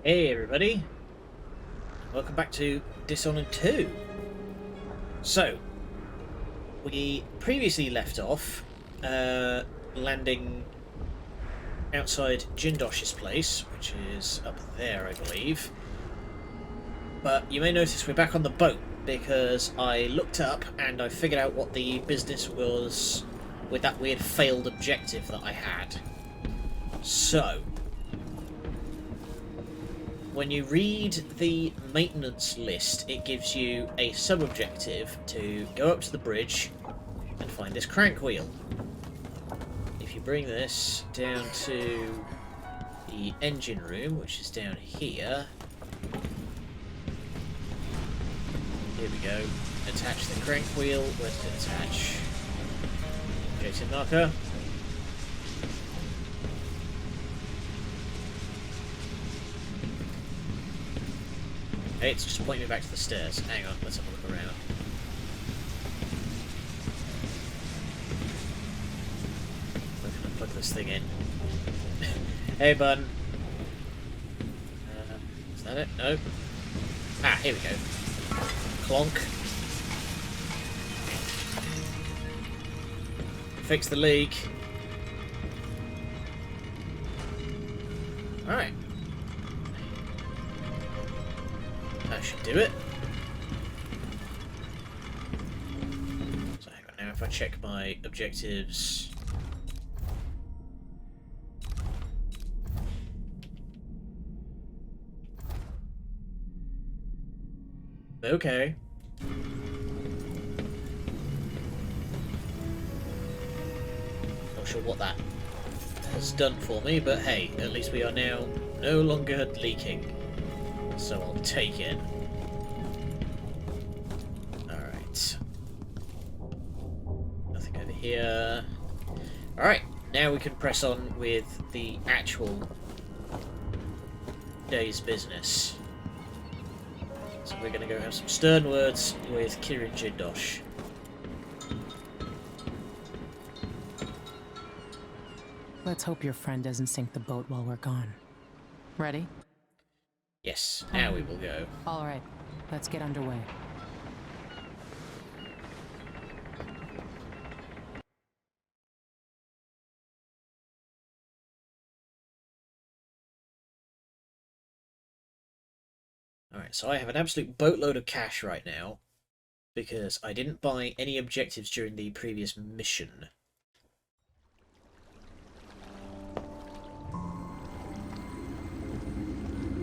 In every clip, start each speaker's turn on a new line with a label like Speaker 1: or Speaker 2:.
Speaker 1: Hey everybody, welcome back to Dishonored 2. So, we previously left off landing outside Jindosh's place, which is up there I believe. But you may notice we're back on the boat because I looked up and I figured out what the business was with that weird failed objective that I had. So, when you read the maintenance list, it gives you a sub-objective to go up to the bridge and find this crank wheel. If you bring this down to the engine room, which is down here, here we go, attach the crank wheel. Where's it attach? Jason marker. Okay, it's just pointing me back to the stairs. Hang on, let's have a look around. Where can I plug this thing in? Hey, bud. Is that it? No. Ah, here we go. Clonk. Fix the leak. Alright. That should do it. So hang on, now if I check my objectives... Okay. Not sure what that has done for me, but hey, at least we are now no longer leaking. So I'll take it. Alright. Nothing over here. Alright, now we can press on with the actual day's business. So we're going to go have some stern words with Kirin Jindosh.
Speaker 2: Let's hope your friend doesn't sink the boat while we're gone. Ready?
Speaker 1: Yes, now we will go.
Speaker 2: All right, let's get underway.
Speaker 1: Alright, so I have an absolute boatload of cash right now because I didn't buy any objectives during the previous mission.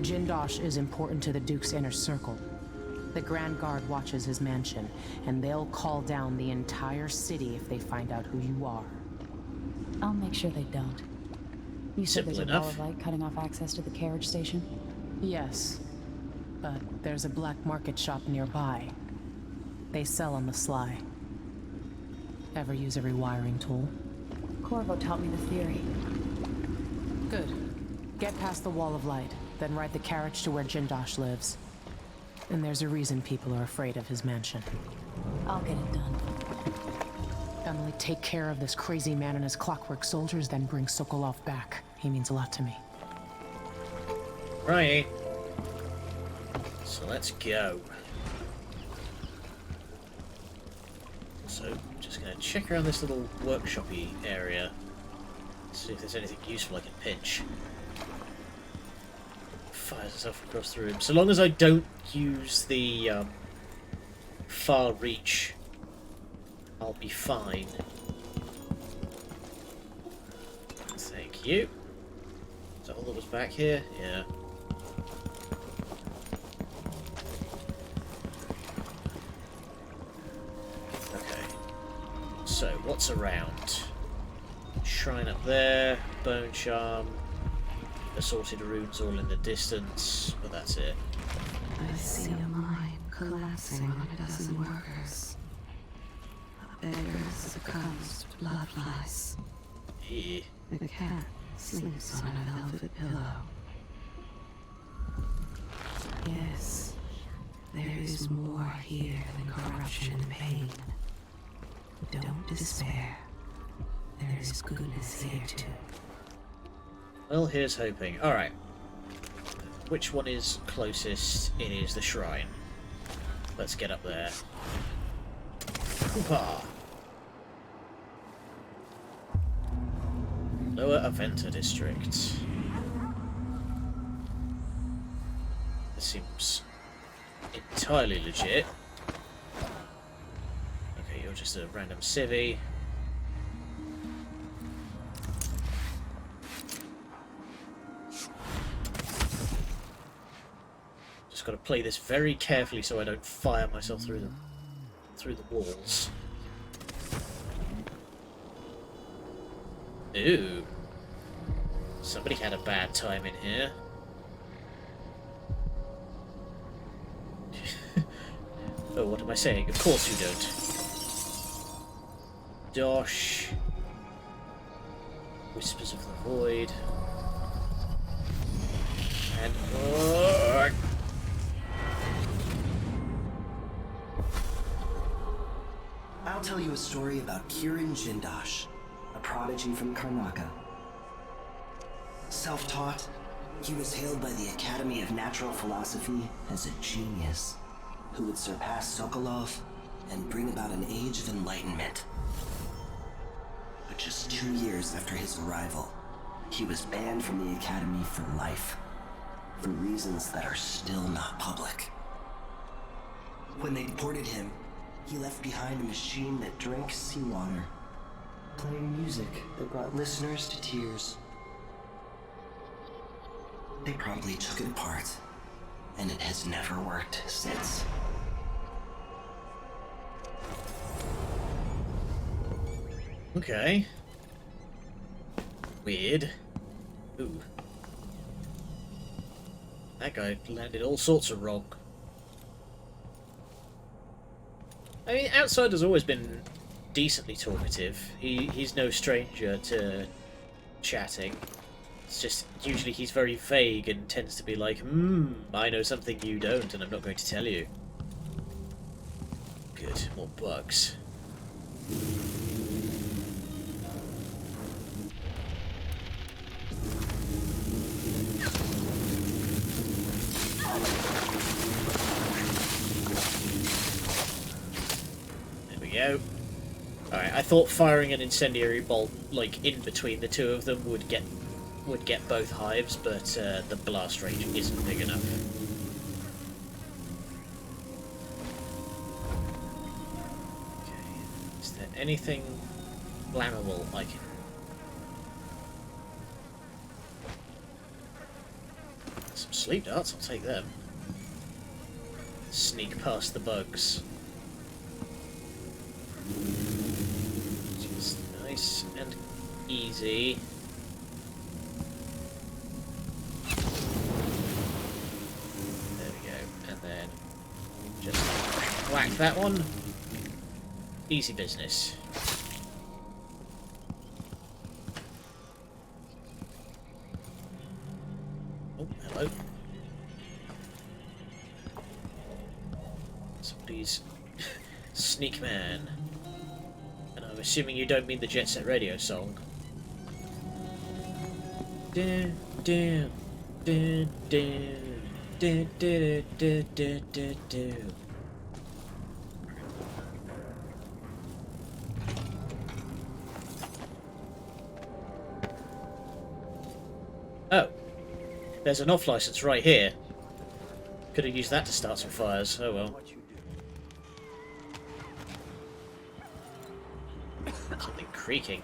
Speaker 2: Jindosh is important to the Duke's inner circle. The Grand Guard watches his mansion, and they'll call down the entire city if they find out who you are.
Speaker 3: I'll make sure they don't. You said
Speaker 1: Simple
Speaker 3: there's a
Speaker 1: enough.
Speaker 3: wall of light cutting off access to the carriage station?
Speaker 2: Yes, but there's a black market shop nearby. They sell on the sly. Ever use a rewiring tool?
Speaker 3: Corvo taught me the theory.
Speaker 2: Good. Get past the wall of light, then ride the carriage to where Jindosh lives. And there's a reason people are afraid of his mansion.
Speaker 3: I'll get it done.
Speaker 2: Emily, take care of this crazy man and his clockwork soldiers, then bring Sokolov back. He means a lot to me.
Speaker 1: Right. So let's go. So, just going to check around this little workshop-y area. See if there's anything useful I can pinch. Fires itself across the room. So long as I don't use the far reach, I'll be fine. Thank you. Is that all that was back here? Yeah. Okay. So, what's around? Shrine up there, bone charm, assorted runes all in the distance, but that's it.
Speaker 4: I see a mine collapsing on a dozen workers. A beggar succumbs to blood flies.
Speaker 1: Yeah.
Speaker 4: The cat sleeps on a velvet pillow. Yes, there is more here than corruption and pain. Don't despair. There is goodness here too.
Speaker 1: Well, here's hoping. Alright. which one is closest? It is the shrine. Let's get up there. Hoo-ha! Lower Aventa District. This seems entirely legit. Okay, you're just a random civvy. Just got to play this very carefully so I don't fire myself through the walls. Ooh. Somebody had a bad time in here. Oh, what am I saying? Of course you don't. Dosh. Whispers of the Void. And...
Speaker 5: I'll tell you a story about Kirin Jindosh, a prodigy from Karnaka. Self-taught, he was hailed by the Academy of Natural Philosophy as a genius who would surpass Sokolov and bring about an age of enlightenment. But just 2 years after his arrival, he was banned from the Academy for life, for reasons that are still not public. When they deported him, he left behind a machine that drank seawater, playing music that brought listeners to tears. They probably took it apart, and it has never worked since.
Speaker 1: Okay. Weird. Ooh. That guy landed all sorts of wrong. I mean, Outsider's always been decently talkative. He's no stranger to chatting. It's just, usually he's very vague and tends to be like, I know something you don't and I'm not going to tell you. Good, more bugs. Go. Alright, I thought firing an incendiary bolt, like, in between the two of them would get both hives, but the blast range isn't big enough. Okay, is there anything flammable I can... Some sleep darts, I'll take them. Sneak past the bugs. Just nice and easy. There we go. And then just whack that one. Easy business. Oh, hello. Somebody's sneak man. I'm assuming you don't mean the Jet Set Radio song. Dun, dun, dun, dun, dun, dun, dun, dun, dun, dun. Oh, there's an off license right here. Could have used that to start some fires. Oh well. Something creaking.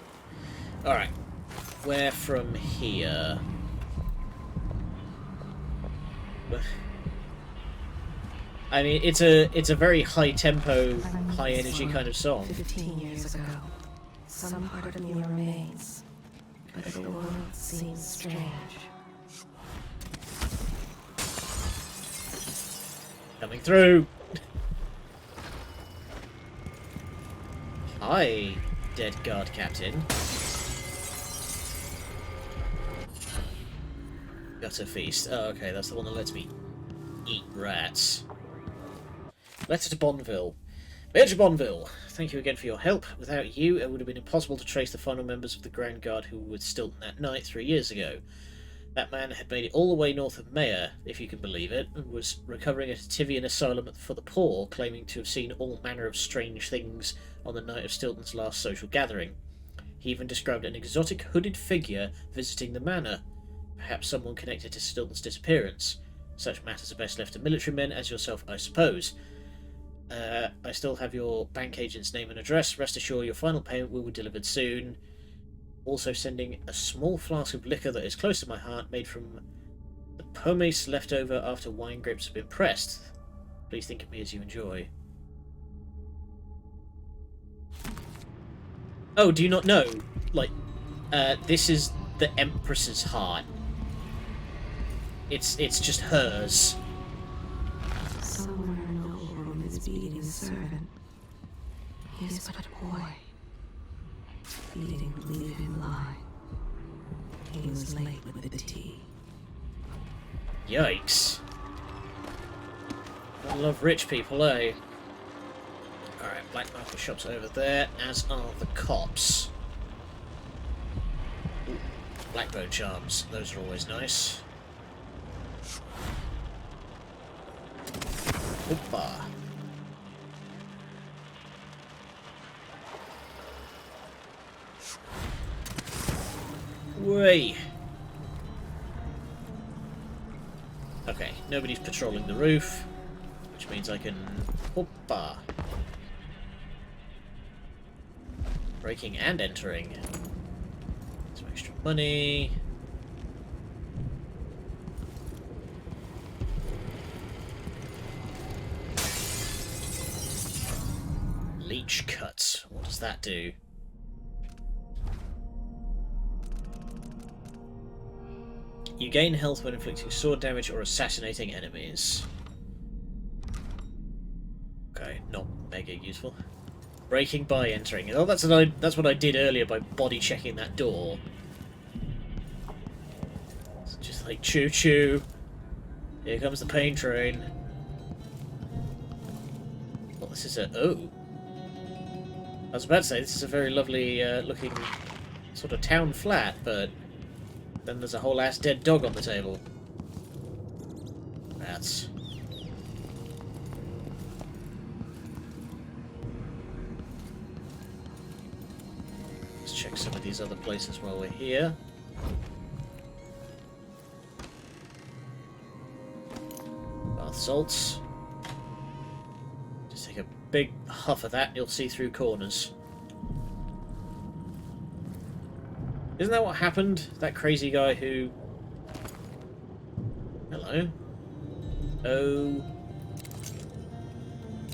Speaker 1: Alright. Where from here? I mean, it's a very high tempo, high energy kind of song.
Speaker 4: 15 years ago, some part of me remains, but the world seems strange.
Speaker 1: Coming through. Hi, dead guard captain. Gutter feast. Oh, okay, that's the one that lets me eat rats. Letter to Bonneville. Major Bonneville, thank you again for your help. Without you, it would have been impossible to trace the final members of the Grand Guard who were Stilton that night 3 years ago. That man had made it all the way north of Maya, if you can believe it, and was recovering at a Tivian asylum for the poor, claiming to have seen all manner of strange things on the night of Stilton's last social gathering. He even described an exotic hooded figure visiting the manor, perhaps someone connected to Stilton's disappearance. Such matters are best left to military men, as yourself, I suppose. I still have your bank agent's name and address. Rest assured your final payment will be delivered soon. Also sending a small flask of liquor that is close to my heart, made from the pomace left over after wine grapes have been pressed. Please think of me as you enjoy. Oh, do you not know? Like, this is the Empress's heart. It's just hers.
Speaker 4: Somewhere an old woman is beating a servant. He is but a boy. Pleading to leave him lie. He was late with the tea.
Speaker 1: Yikes. I love rich people, eh? Alright, black market shop's over there, as are the cops. Ooh, blackbone charms, those are always nice. Opa. Way. Okay, nobody's patrolling the roof, which means I can... Opa. Breaking and entering. Some extra money. Leech cut. What does that do? You gain health when inflicting sword damage or assassinating enemies. Okay, not mega useful. Breaking by entering. Oh, that's what I did earlier by body checking that door. It's just like choo choo. Here comes the pain train. Well, this is a I was about to say this is a very lovely looking sort of town flat, but then there's a whole ass dead dog on the table. Rats. Let's check some of these other places while we're here. Bath salts. Just take a big huff of that, you'll see through corners. Isn't that what happened? That crazy guy who... Hello?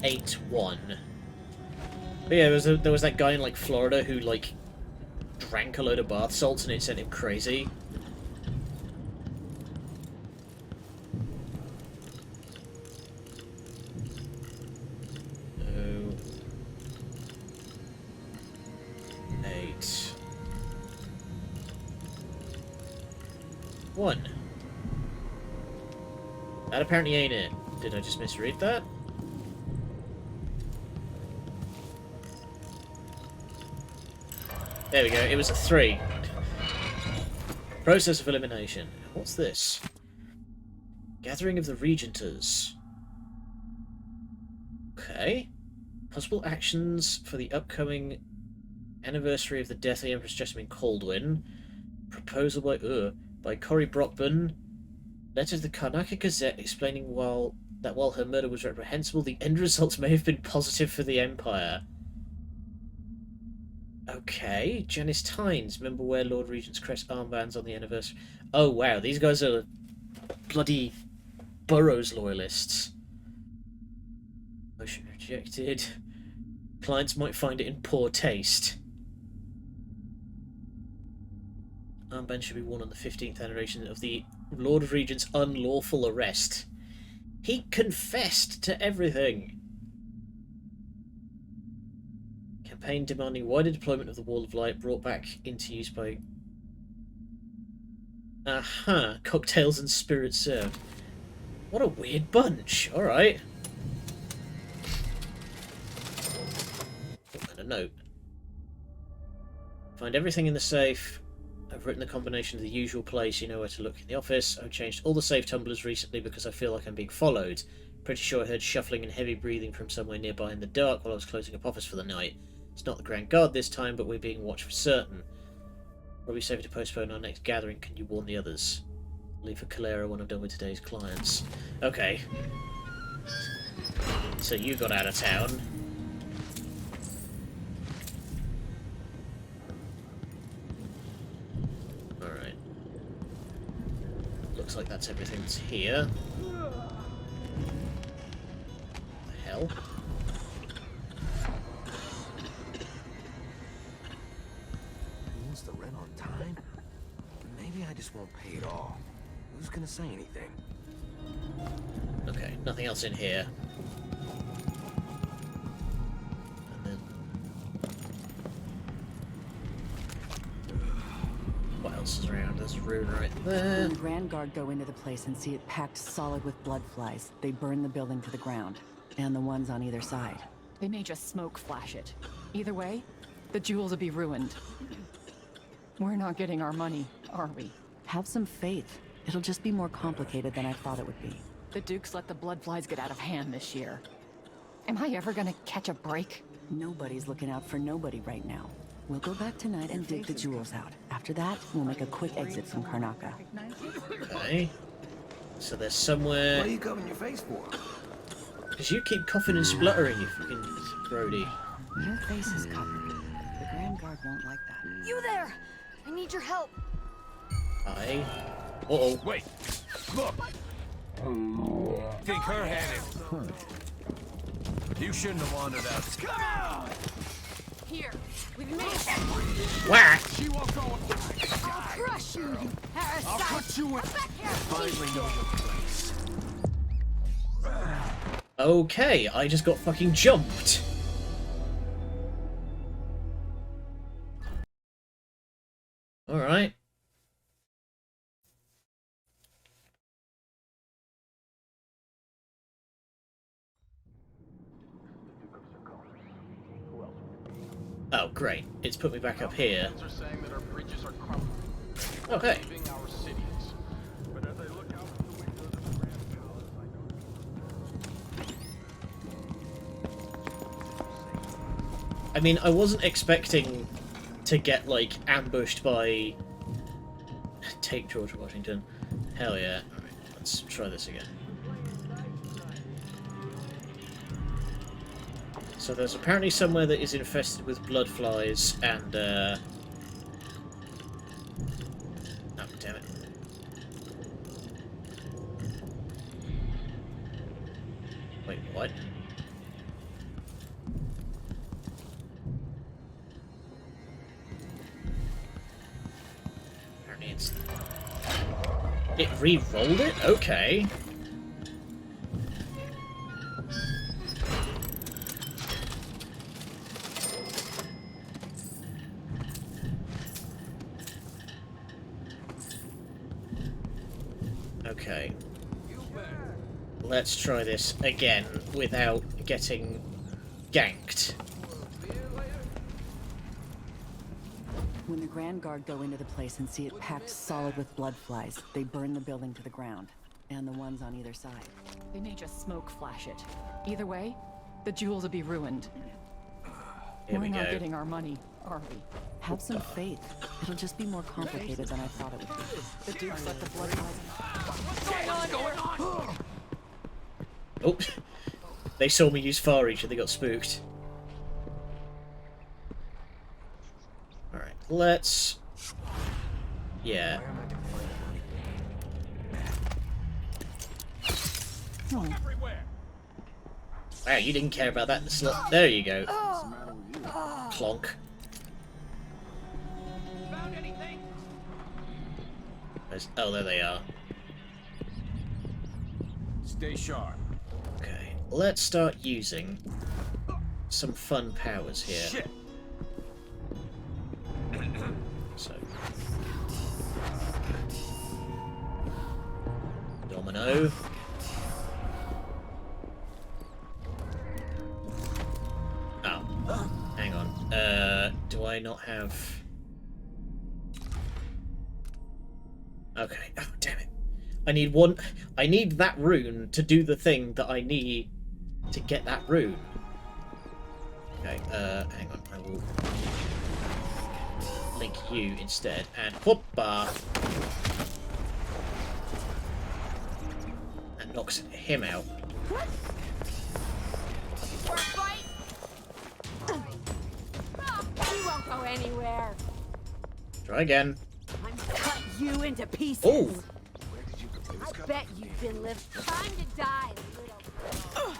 Speaker 1: 081. But yeah, there was that guy in like Florida who like drank a load of bath salts and it sent him crazy. One. That apparently ain't it. Did I just misread that? There we go, it was a 3. Process of elimination. What's this? Gathering of the Regenters. Okay. Possible actions for the upcoming anniversary of the death of the Empress Jessamine Caldwin. Proposal by Cory Brockburn. Letter to the Karnaca Gazette explaining that while her murder was reprehensible, the end results may have been positive for the Empire. Okay. Janice Tynes. Remember wear Lord Regent's crest armbands on the anniversary. Oh wow, these guys are bloody Burroughs loyalists. Motion rejected. Clients might find it in poor taste. Armband should be worn on the 15th anniversary of the Lord Regent's unlawful arrest. He confessed to everything. Campaign demanding wider deployment of the Wall of Light brought back into use by... Aha, cocktails and spirits served. What a weird bunch. Alright. And a note. Find everything in the safe. I've written the combination to the usual place. You know where to look in the office. I've changed all the safe tumblers recently because I feel like I'm being followed. Pretty sure I heard shuffling and heavy breathing from somewhere nearby in the dark while I was closing up office for the night. It's not the Grand Guard this time, but we're being watched for certain. Probably safer to postpone our next gathering. Can you warn the others? Leave for Calera when I'm done with today's clients. Okay. So you got out of town. Alright. Looks like that's everything that's here. The hell?
Speaker 6: Means the rent on time? Maybe I just won't pay it all. Who's gonna say anything?
Speaker 1: Okay, nothing else in here. And then... what else is around? There's a rune right there.
Speaker 7: When the Grand Guard go into the place and see it packed solid with blood flies, they burn the building to the ground. And the ones on either side.
Speaker 2: They may just smoke flash it. Either way, the jewels will be ruined. We're not getting our money, are we?
Speaker 7: Have some faith. It'll just be more complicated than I thought it would be.
Speaker 2: The Dukes let the blood flies get out of hand this year. Am I ever gonna catch a break?
Speaker 7: Nobody's looking out for nobody right now. We'll go back tonight and dig the jewels out. After that, we'll make a quick exit from Karnaca.
Speaker 1: Okay. So there's
Speaker 6: What
Speaker 1: somewhere...
Speaker 6: are you covering your face for?
Speaker 1: Because you keep coughing and spluttering, you fucking Brody.
Speaker 7: Your face is covered. The Grand Guard won't like that.
Speaker 8: You there! I need your help.
Speaker 1: Aye. Uh-oh.
Speaker 6: Wait! Look! Think her had it. You shouldn't have wandered out. Come on!
Speaker 8: Here, with me.
Speaker 1: Whack!
Speaker 6: She won't go.
Speaker 8: I'll crush you, you parasite.
Speaker 6: I'll put you in.
Speaker 8: Come back here.
Speaker 6: Finally know your place.
Speaker 1: Okay, I just got fucking jumped. Alright. Oh, great. It's put me back up here.
Speaker 9: Are saying that our bridges are crumbling.
Speaker 1: Okay.
Speaker 9: Leaving our cities. But as I look out the windows of the Grand Palace, I
Speaker 1: I mean, I wasn't expecting to get, like, ambushed by... Take George Washington. Hell yeah. Alright, let's try this again. So there's apparently somewhere that is infested with blood flies and, oh, damn it. Wait, what? Apparently it's... It re-rolled it? Okay. Okay. Let's try this again without getting ganked.
Speaker 7: When the Grand Guard go into the place and see it packed solid with blood flies, they burn the building to the ground. And the ones on either side.
Speaker 2: They may just smoke flash it. Either way, the jewels will be ruined.
Speaker 1: Here
Speaker 2: We're
Speaker 1: we
Speaker 2: not
Speaker 1: go.
Speaker 2: getting our money, are we?
Speaker 7: Have some faith. It'll just be more complicated than I thought it would be.
Speaker 2: The Dukes let the blood flies...
Speaker 1: Oh, they saw me use far reach and they got spooked. Alright, let's... Yeah. Wow, you didn't care about that in the slot. There you go. Clonk. Oh, there they are.
Speaker 6: Stay sharp.
Speaker 1: Okay, let's start using some fun powers here.
Speaker 6: Shit.
Speaker 1: So, domino. Oh, hang on. Do I not have? Okay. Oh, damn it. I need one. I need that rune to do the thing that I need to get that rune. Okay, hang on. I will link you instead. And whoopah! That knocks him out.
Speaker 8: For a fight? You won't go anywhere.
Speaker 1: Try again.
Speaker 8: I'm cut you into pieces.
Speaker 1: Oh!
Speaker 6: Where did you get this
Speaker 8: I
Speaker 6: gun?
Speaker 8: bet you've been living. Time to die, little.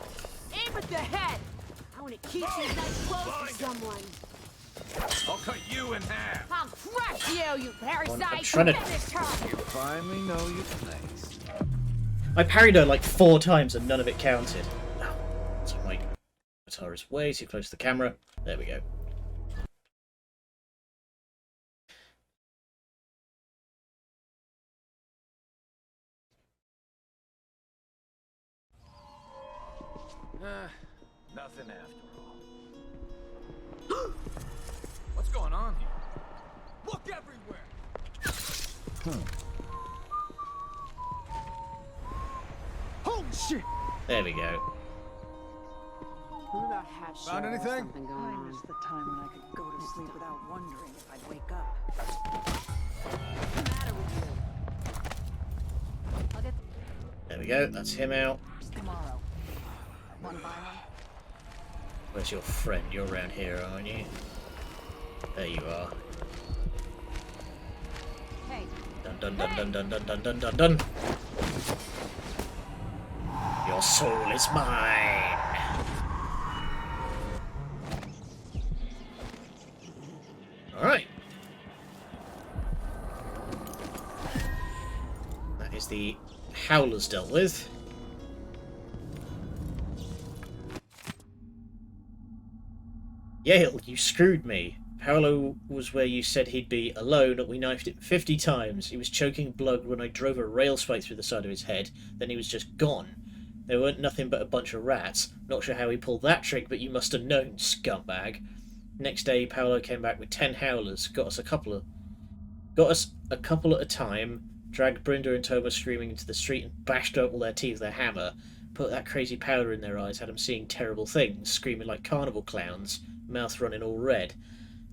Speaker 8: Aim at the head. I want to keep these nice clothes for someone.
Speaker 6: I'll cut you in half.
Speaker 8: I'll crush you, you parasite.
Speaker 1: I'm trying to-
Speaker 8: Finish her.
Speaker 6: You finally know your place.
Speaker 1: I parried her like 4 times and none of it counted. Oh, so my avatar is way too close to the camera. There we go.
Speaker 6: Nothing after all. What's going on here? Look everywhere! Holy shit!
Speaker 1: There we go.
Speaker 7: What about Hatch?
Speaker 6: Found anything?
Speaker 7: Something going on. I miss the time when I could go to sleep without wondering if I'd wake up.
Speaker 8: What's the matter with you? I'll get
Speaker 1: There we go. That's him out.
Speaker 7: Tomorrow. Want to buy one?
Speaker 1: Where's your friend? You're around here, aren't you? There you are.
Speaker 8: Hey,
Speaker 1: Dun dun dun dun dun dun dun dun dun dun. Your soul is mine. Alright. That is the Howlers dealt with. Yale, you screwed me. Paolo was where you said he'd be alone, and we knifed him 50 times. He was choking blood when I drove a rail spike through the side of his head. Then he was just gone. There weren't nothing but a bunch of rats. Not sure how he pulled that trick, but you must have known, scumbag. Next day, Paolo came back with 10 howlers. Got us a couple at a time. Dragged Brenda and Thomas screaming into the street and bashed out all their teeth with a hammer. Put that crazy powder in their eyes, had them seeing terrible things, screaming like carnival clowns, mouth running all red.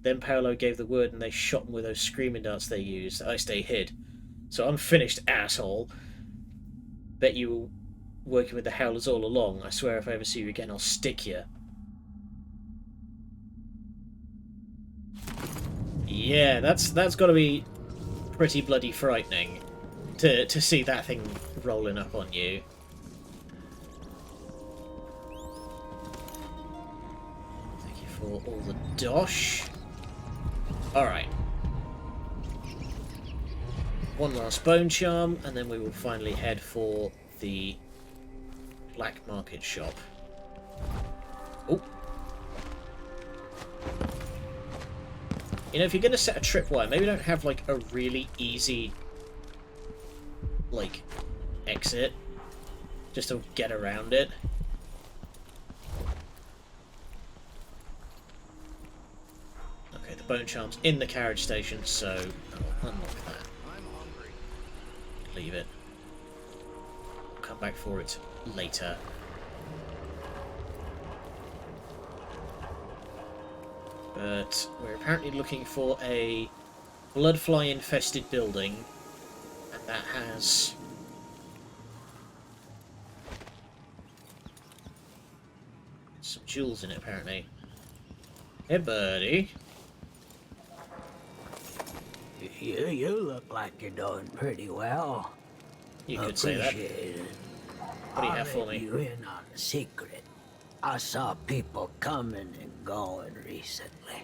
Speaker 1: Then Paolo gave the word and they shot him with those screaming darts they used. I stay hid. So I'm finished, asshole. Bet you were working with the Howlers all along. I swear if I ever see you again, I'll stick you. Yeah, that's got to be pretty bloody frightening to see that thing rolling up on you. Thank you for all the dosh. Alright. One last bone charm, and then we will finally head for the black market shop. Oh. You know, if you're going to set a tripwire, maybe don't have, like, a really easy, like, exit. Just to get around it. Okay, the bone charm's in the carriage station, so I'll unlock that. Leave it. Come back for it later. But we're apparently looking for a bloodfly infested building, and that has some jewels in it apparently. Hey buddy.
Speaker 10: You look like you're doing pretty well.
Speaker 1: You could say that.
Speaker 10: Appreciate it.
Speaker 1: What do you have for
Speaker 10: I'll let
Speaker 1: me?
Speaker 10: you in on a secret. I saw people coming and going recently,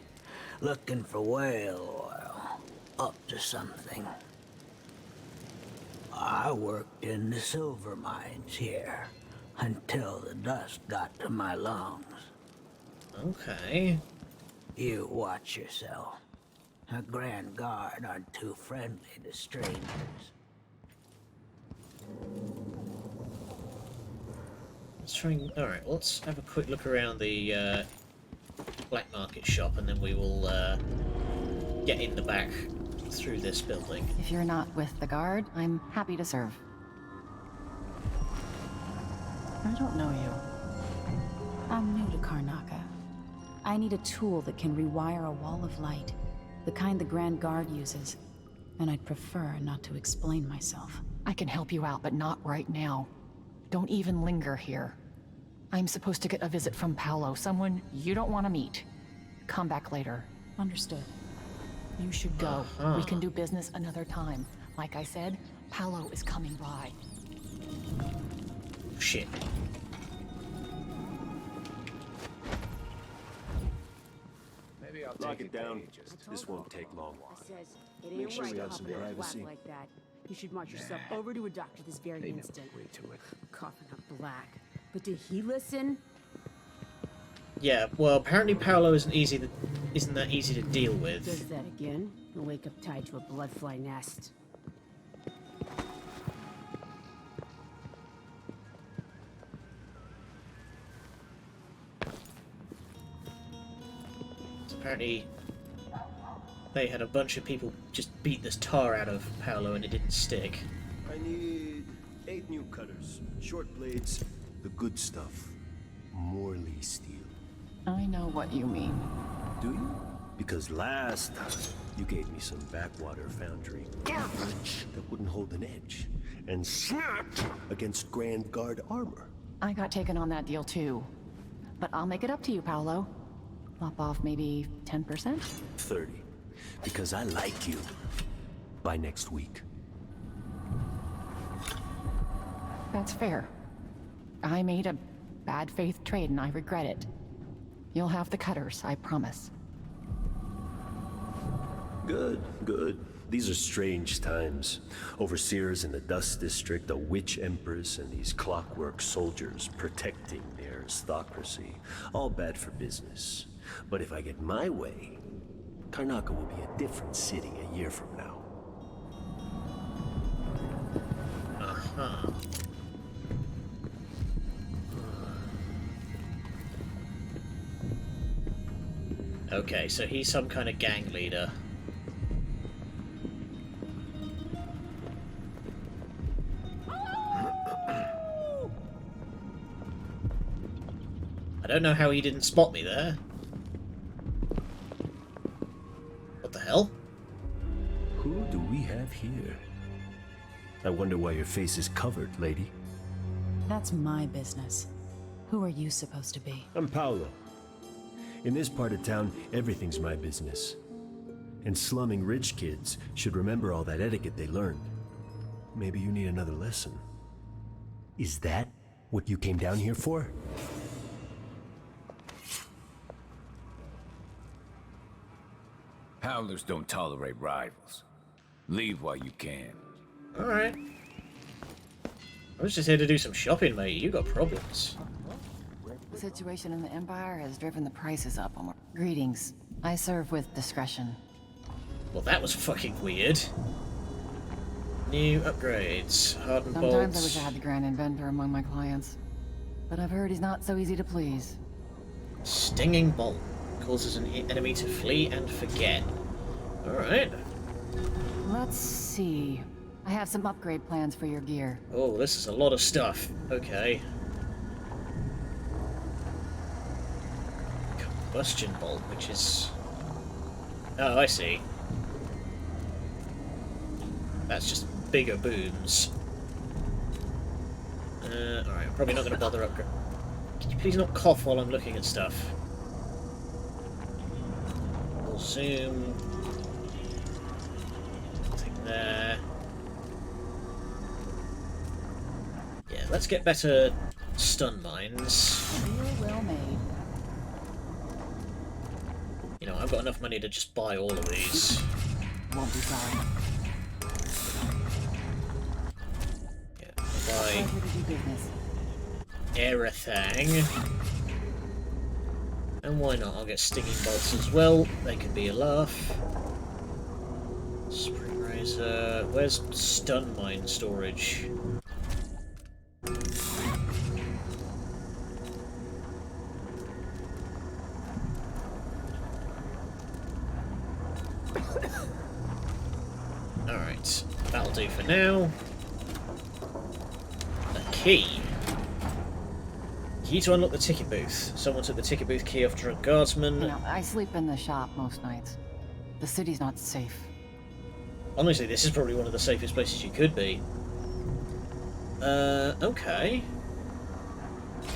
Speaker 10: looking for whale oil, up to something. I worked in the silver mines here until the dust got to my lungs.
Speaker 1: Okay.
Speaker 10: You watch yourself. The Grand Guard aren't too friendly to strangers.
Speaker 1: Let's try and... Alright, let's have a quick look around the black market shop and then we will get in the back through this building?
Speaker 2: If you're not with the guard, I'm happy to serve. I don't know you.
Speaker 3: I'm new to Karnaca. I need a tool that can rewire a wall of light, the kind the Grand Guard uses. And I'd prefer not to explain myself.
Speaker 2: I can help you out, but not right now. Don't even linger here. I'm supposed to get a visit from Paolo, someone you don't want to meet. Come back later.
Speaker 3: Understood.
Speaker 2: You should go. We can do business another time. Like I said, Paolo is coming by.
Speaker 1: Shit.
Speaker 6: Maybe I'll
Speaker 9: Lock
Speaker 6: take
Speaker 9: it down.
Speaker 6: Just
Speaker 9: This won't take long.
Speaker 8: Says it
Speaker 9: Make
Speaker 8: ain't
Speaker 9: sure
Speaker 8: right
Speaker 9: we
Speaker 8: to
Speaker 9: have
Speaker 8: hop
Speaker 9: some
Speaker 8: in a flat
Speaker 9: privacy.
Speaker 8: like that. You should march yourself over to a doctor this very
Speaker 6: They never
Speaker 8: instant.
Speaker 6: agreed to it.
Speaker 8: Coughing up black. But did he listen?
Speaker 1: Yeah, well, apparently Paolo isn't that easy to deal
Speaker 8: Does
Speaker 1: with.
Speaker 8: that again? He'll wake up tied to a bloodfly nest.
Speaker 1: So apparently they had a bunch of people just beat this tar out of Paolo and it didn't stick.
Speaker 9: I need 8 new cutters, short blades, the good stuff. Morley steel.
Speaker 2: I know what you mean.
Speaker 9: Do you? Because last time you gave me some backwater foundry garbage that wouldn't hold an edge and snapped against Grand Guard armor.
Speaker 2: I got taken on that deal too. But I'll make it up to you, Paolo. Lop off maybe 10%?
Speaker 9: 30. Because I like you. By next week.
Speaker 2: That's fair. I made a bad faith trade and I regret it. You'll have the cutters, I promise.
Speaker 9: Good, good. These are strange times. Overseers in the Dust District, a witch empress, and these clockwork soldiers protecting their aristocracy. All bad for business. But if I get my way, Karnaca will be a different city a year from now.
Speaker 1: Uh-huh. Okay, so he's some kind of gang leader. I don't know how he didn't spot me there. What the hell?
Speaker 9: Who do we have here? I wonder why your face is covered, lady.
Speaker 3: That's my business. Who are you supposed to be?
Speaker 9: I'm Paolo. In this part of town, everything's my business. And slumming rich kids should remember all that etiquette they learned. Maybe you need another lesson. Is that what you came down here for?
Speaker 11: Howlers don't tolerate rivals. Leave while you can.
Speaker 1: Alright. I was just here to do some shopping, mate. You got problems.
Speaker 2: The situation in the Empire has driven the prices up. Greetings. I serve with discretion.
Speaker 1: Well, that was fucking weird. New upgrades. Hardened bolts.
Speaker 2: Sometimes I wish I had the Grand Inventor among my clients. But I've heard he's not so easy to please.
Speaker 1: Stinging bolt. Causes an enemy to flee and forget. Alright.
Speaker 2: Let's see. I have some upgrade plans for your gear.
Speaker 1: Oh, this is a lot of stuff. Okay. Combustion bolt, which is... Oh, I see. That's just bigger booms. Alright, I'm probably not going to bother upgrade. Can you please not cough while I'm looking at stuff? We'll zoom. Nothing there. Yeah, let's get better stun mines.
Speaker 2: Deal well made.
Speaker 1: You know, I've got enough money to just buy all of these.
Speaker 2: Won't be sorry.
Speaker 1: Yeah, I'll buy
Speaker 2: Pleasure to do business.
Speaker 1: everything. And why not? I'll get stinging bolts as well. They can be a laugh. Spring razor. Where's stun mine storage? now. A key. Key to unlock the ticket booth. Someone took the ticket booth key off drunk guardsman.
Speaker 7: You know, I sleep in the shop most nights. The city's not safe.
Speaker 1: Honestly, this is probably one of the safest places you could be. Okay.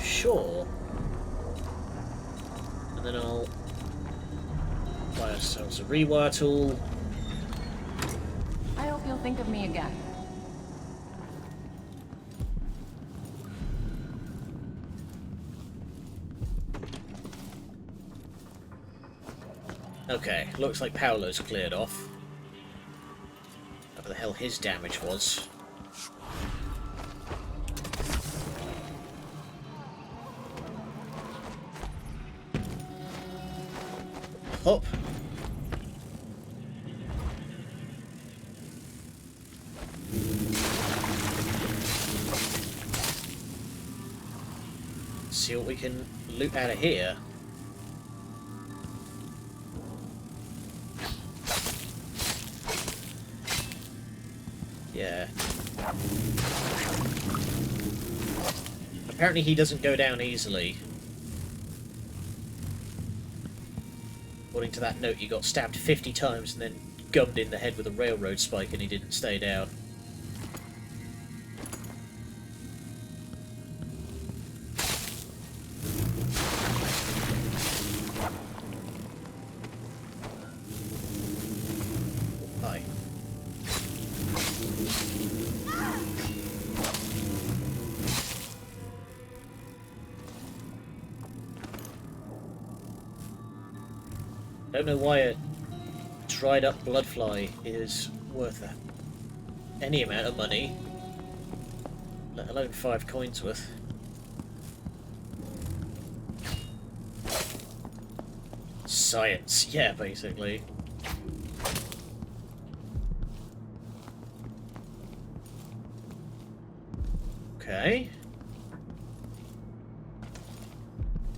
Speaker 1: Sure. And then I'll buy ourselves a rewire tool.
Speaker 2: I hope you'll think of me again.
Speaker 1: Okay, looks like Paolo's cleared off. Whatever the hell his damage was. Hop. See what we can loot out of here. Yeah. Apparently he doesn't go down easily. According to that note, you got stabbed 50 times and then gummed in the head with a railroad spike and he didn't stay down. Hi. Don't know why a dried up bloodfly is worth any amount of money, let alone 5 coins worth. Science, yeah, basically. Okay.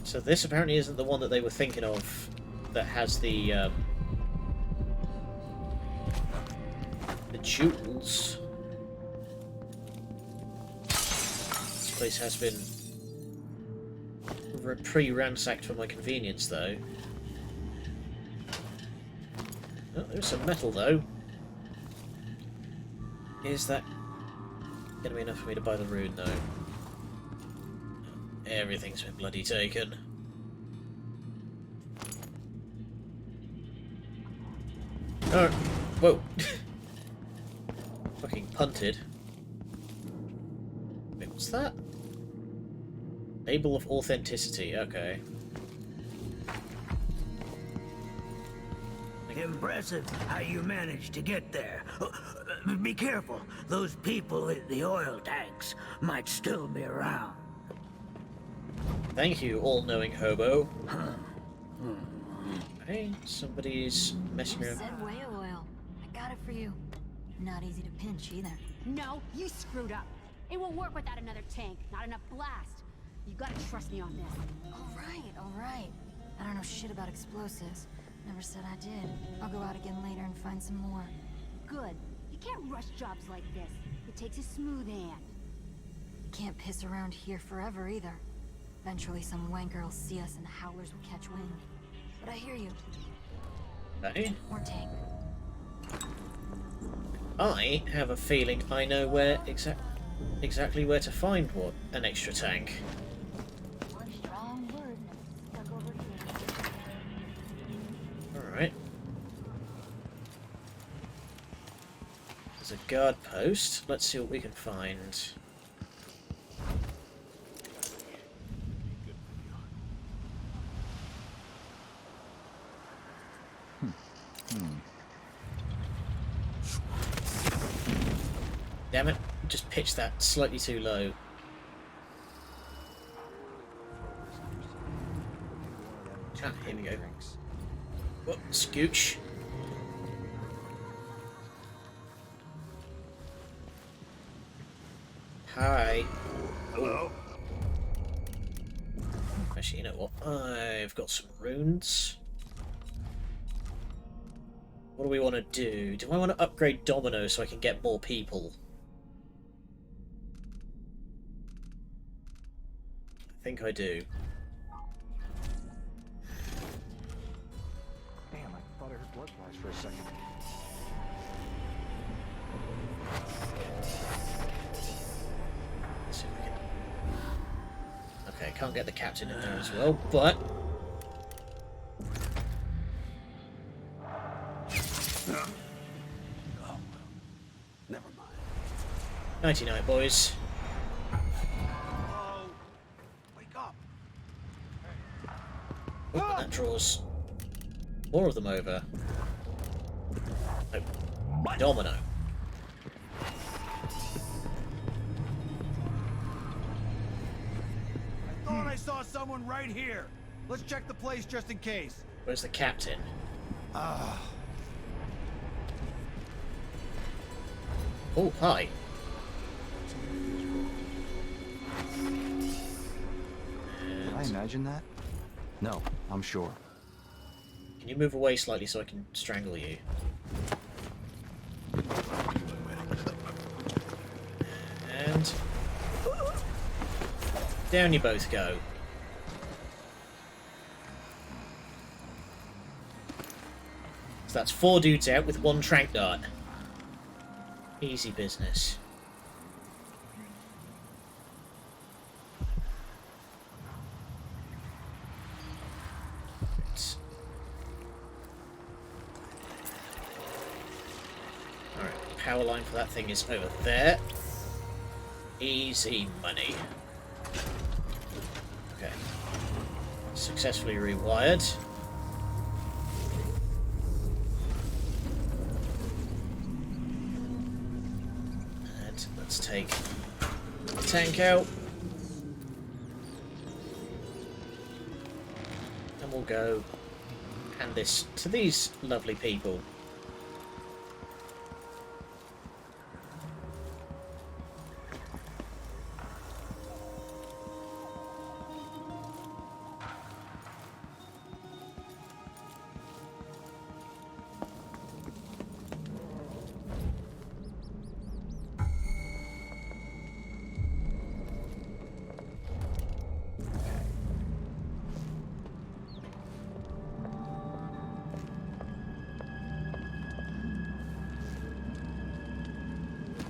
Speaker 1: So this apparently isn't the one that they were thinking of that has the jewels. This place has been pre-ransacked for my convenience, though. Oh, there's some metal, though. Is that going to be enough for me to buy the rune, though? Everything's been bloody taken. Oh, whoa. Fucking punted. Wait, what's that? Label of authenticity, okay.
Speaker 10: Impressive how you managed to get there. Be careful. Those people in the oil tanks might still be around.
Speaker 1: Thank you, all-knowing hobo. Hey, somebody's messing around.
Speaker 8: Said whale oil. I got it for you. Not easy to pinch either.
Speaker 12: No, you screwed up. It won't work without another tank. Not enough blast. You gotta trust me on this.
Speaker 8: All right. I don't know shit about explosives. Never said I did. I'll go out again later and find some more.
Speaker 12: Good. You can't rush jobs like this. It takes a smooth hand.
Speaker 8: Can't piss around here forever either. Eventually some wanker will see us and the howlers will catch wind. But I hear you.
Speaker 1: Hey?
Speaker 8: More tank.
Speaker 1: I have a feeling I know where exactly where to find an extra tank.
Speaker 8: One strong word stuck over here.
Speaker 1: Alright. There's a guard post. Let's see what we can find. Damn it, just pitched that slightly too low. Ah, here we go. Whoop, scooch. Hi.
Speaker 6: Hello?
Speaker 1: Actually, you know what? I've got some runes. What do we want to do? Do I want to upgrade Domino so I can get more people? I think I do.
Speaker 13: Damn, I thought I heard blood flies for a second.
Speaker 1: Let's see if we can... Okay, can't get the captain in there as well, but...
Speaker 6: Oh, never mind.
Speaker 1: Nighty-night, boys.
Speaker 13: Oh, wake up!
Speaker 1: Oh, that draws more of them over. Oh, Domino.
Speaker 13: I thought I saw someone right here. Let's check the place just in case.
Speaker 1: Where's the captain?
Speaker 13: Ah.
Speaker 1: Oh, hi.
Speaker 13: Did I imagine that? No, I'm sure.
Speaker 1: Can you move away slightly so I can strangle you? And... down you both go. So that's 4 dudes out with 1 trank dart. Easy business. Alright, power line for that thing is over there. Easy money. Okay. Successfully rewired. And let's take the tank out. And we'll go hand this to these lovely people.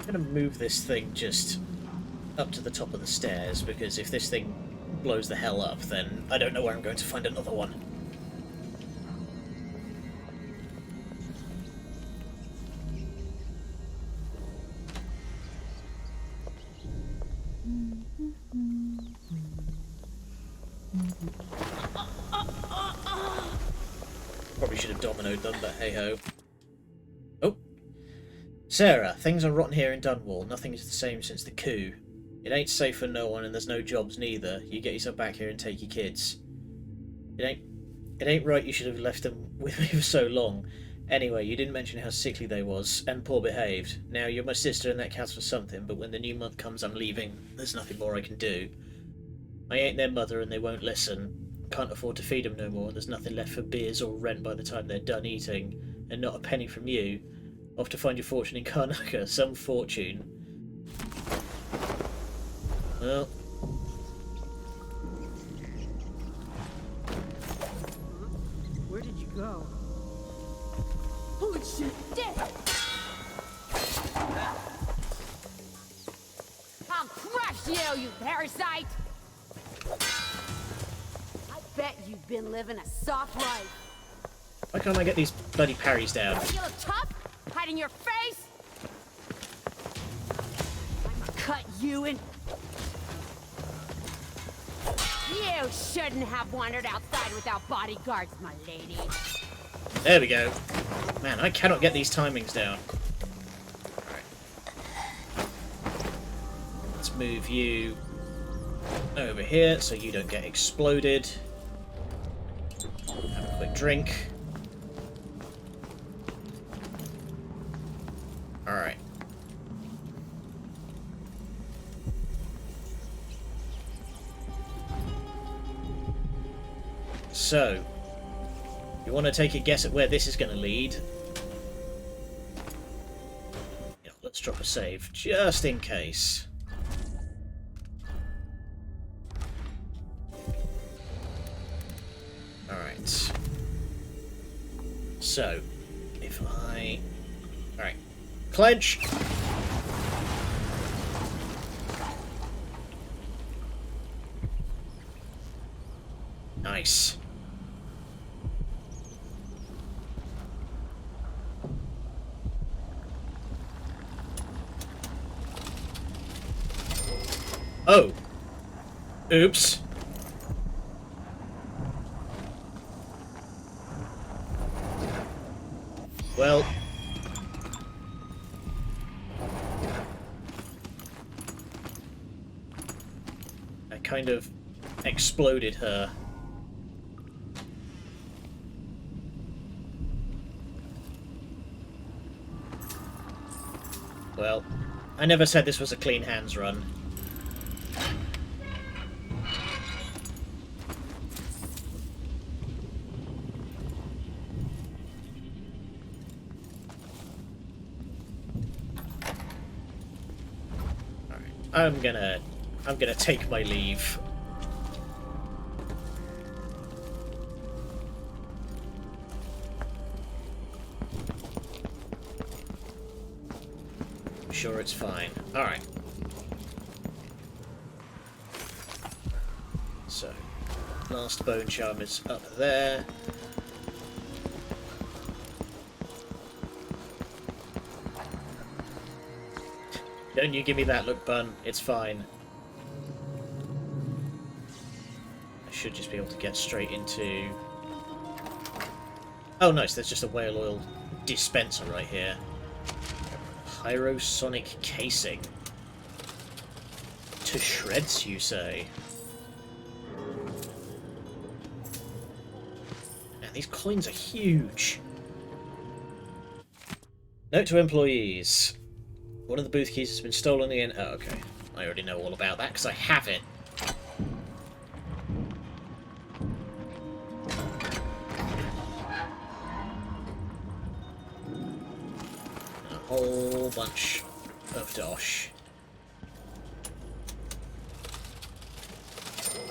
Speaker 1: I'm going to move this thing just up to the top of the stairs, because if this thing blows the hell up, then I don't know where I'm going to find another one. Probably should have dominoed them, but hey-ho. Oh! Sarah, things are rotten here in Dunwall. Nothing is the same since the coup. It ain't safe for no one, and there's no jobs neither. You get yourself back here and take your kids. It ain't right you should have left them with me for so long. Anyway, you didn't mention how sickly they was, and poor behaved. Now, you're my sister and that counts for something, but when the new month comes I'm leaving. There's nothing more I can do. I ain't their mother and they won't listen. Can't afford to feed them no more. There's nothing left for beers or rent by the time they're done eating. And not a penny from you. Off to find your fortune in Karnaca. Some fortune. Well.
Speaker 8: Where did you go? Holy shit! Dead! I'll crush you, you parasite! I bet you've been living a soft life.
Speaker 1: Why can't I get these bloody parries down?
Speaker 8: You look tough? Hiding your face? I'ma cut you in. You shouldn't have wandered outside without bodyguards, my lady.
Speaker 1: There we go. Man, I cannot get these timings down. Right. Let's move you over here so you don't get exploded. Have a quick drink. Alright. So, you want to take a guess at where this is going to lead? a save, just in case. Alright. So, if I... Alright. Clench! Nice. Oh. Oops. Well. I kind of exploded her. Well, I never said this was a clean hands run. Alright, I'm gonna take my leave. Sure, it's fine. Alright. So, last bone charm is up there. Don't you give me that look, bun. It's fine. I should just be able to get straight into... Oh, nice. There's just a whale oil dispenser right here. Pyrosonic casing. To shreds, you say? Man, these coins are huge. Note to employees. One of the booth keys has been stolen again. Oh, okay. I already know all about that because I have it. A whole bunch of dosh.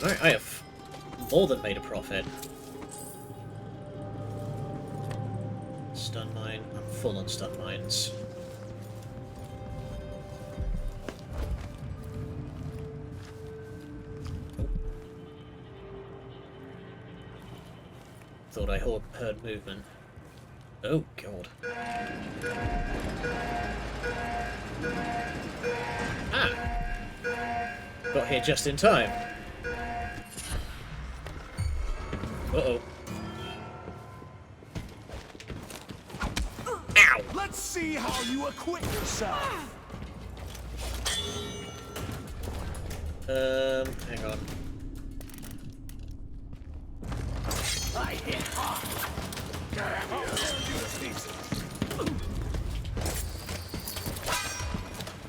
Speaker 1: Alright, I have more than made a profit. Stun mine. I'm full on stun mines. Thought I heard movement. Oh, God. Ah! Got here just in time. Uh-oh. Ow!
Speaker 13: Let's see how you acquit yourself.
Speaker 1: Hang on.
Speaker 13: I hit hard.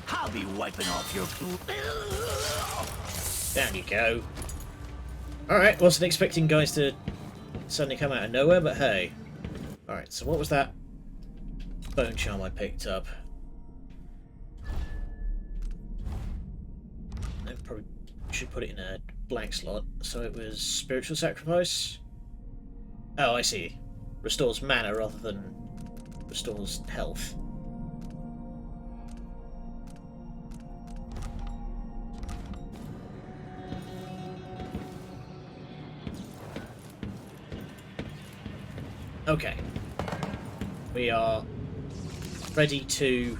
Speaker 13: I'll be wiping off your poop.
Speaker 1: Down you go. Alright, wasn't expecting guys to suddenly come out of nowhere, but hey. Alright, so what was that bone charm I picked up? I probably should put it in a blank slot. So it was spiritual sacrifice? Oh, I see. Restores mana rather than restores health. Okay. We are ready to...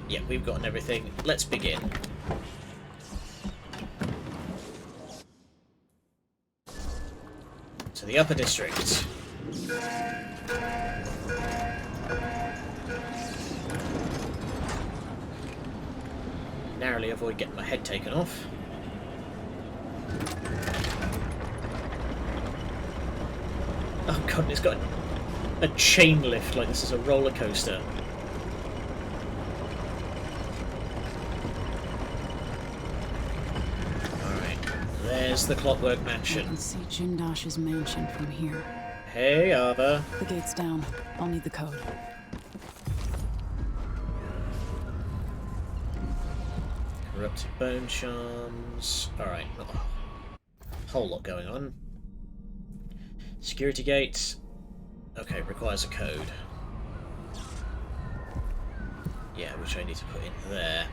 Speaker 1: Yeah, we've gotten everything. Let's begin. To the upper district. Narrowly avoid getting my head taken off. Oh god, it's got a chain lift like this is a roller coaster. Alright, there's the Clockwork Mansion.
Speaker 3: I can see Jindosh's mansion from here.
Speaker 1: Hey, Ava.
Speaker 3: The gate's down. I'll need the code.
Speaker 1: Corrupted bone charms. Alright, not a whole lot going on. Security gates. Okay, requires a code. Yeah, which I need to put in there.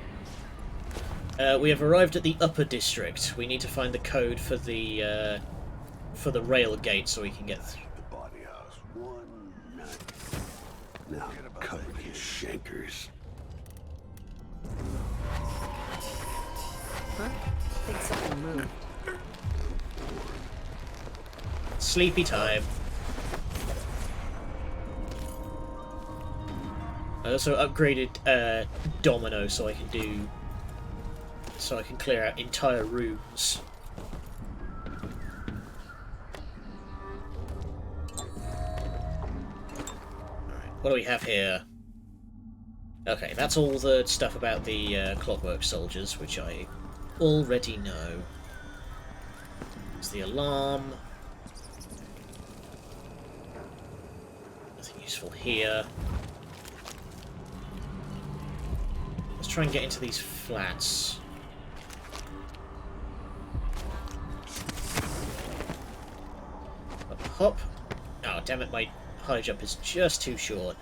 Speaker 1: We have arrived at the upper district. We need to find the code for the rail gate so we can get through.
Speaker 14: The body house. 190. Now covered his shankers.
Speaker 3: Huh? I think something moved.
Speaker 1: Sleepy time. I also upgraded Domino so I can clear out entire rooms. Alright, what do we have here? Okay, that's all the stuff about the Clockwork Soldiers, which I already know. There's the alarm. Nothing useful here. Let's try and get into these flats. Up, hop. Oh, damn it, my high jump is just too short.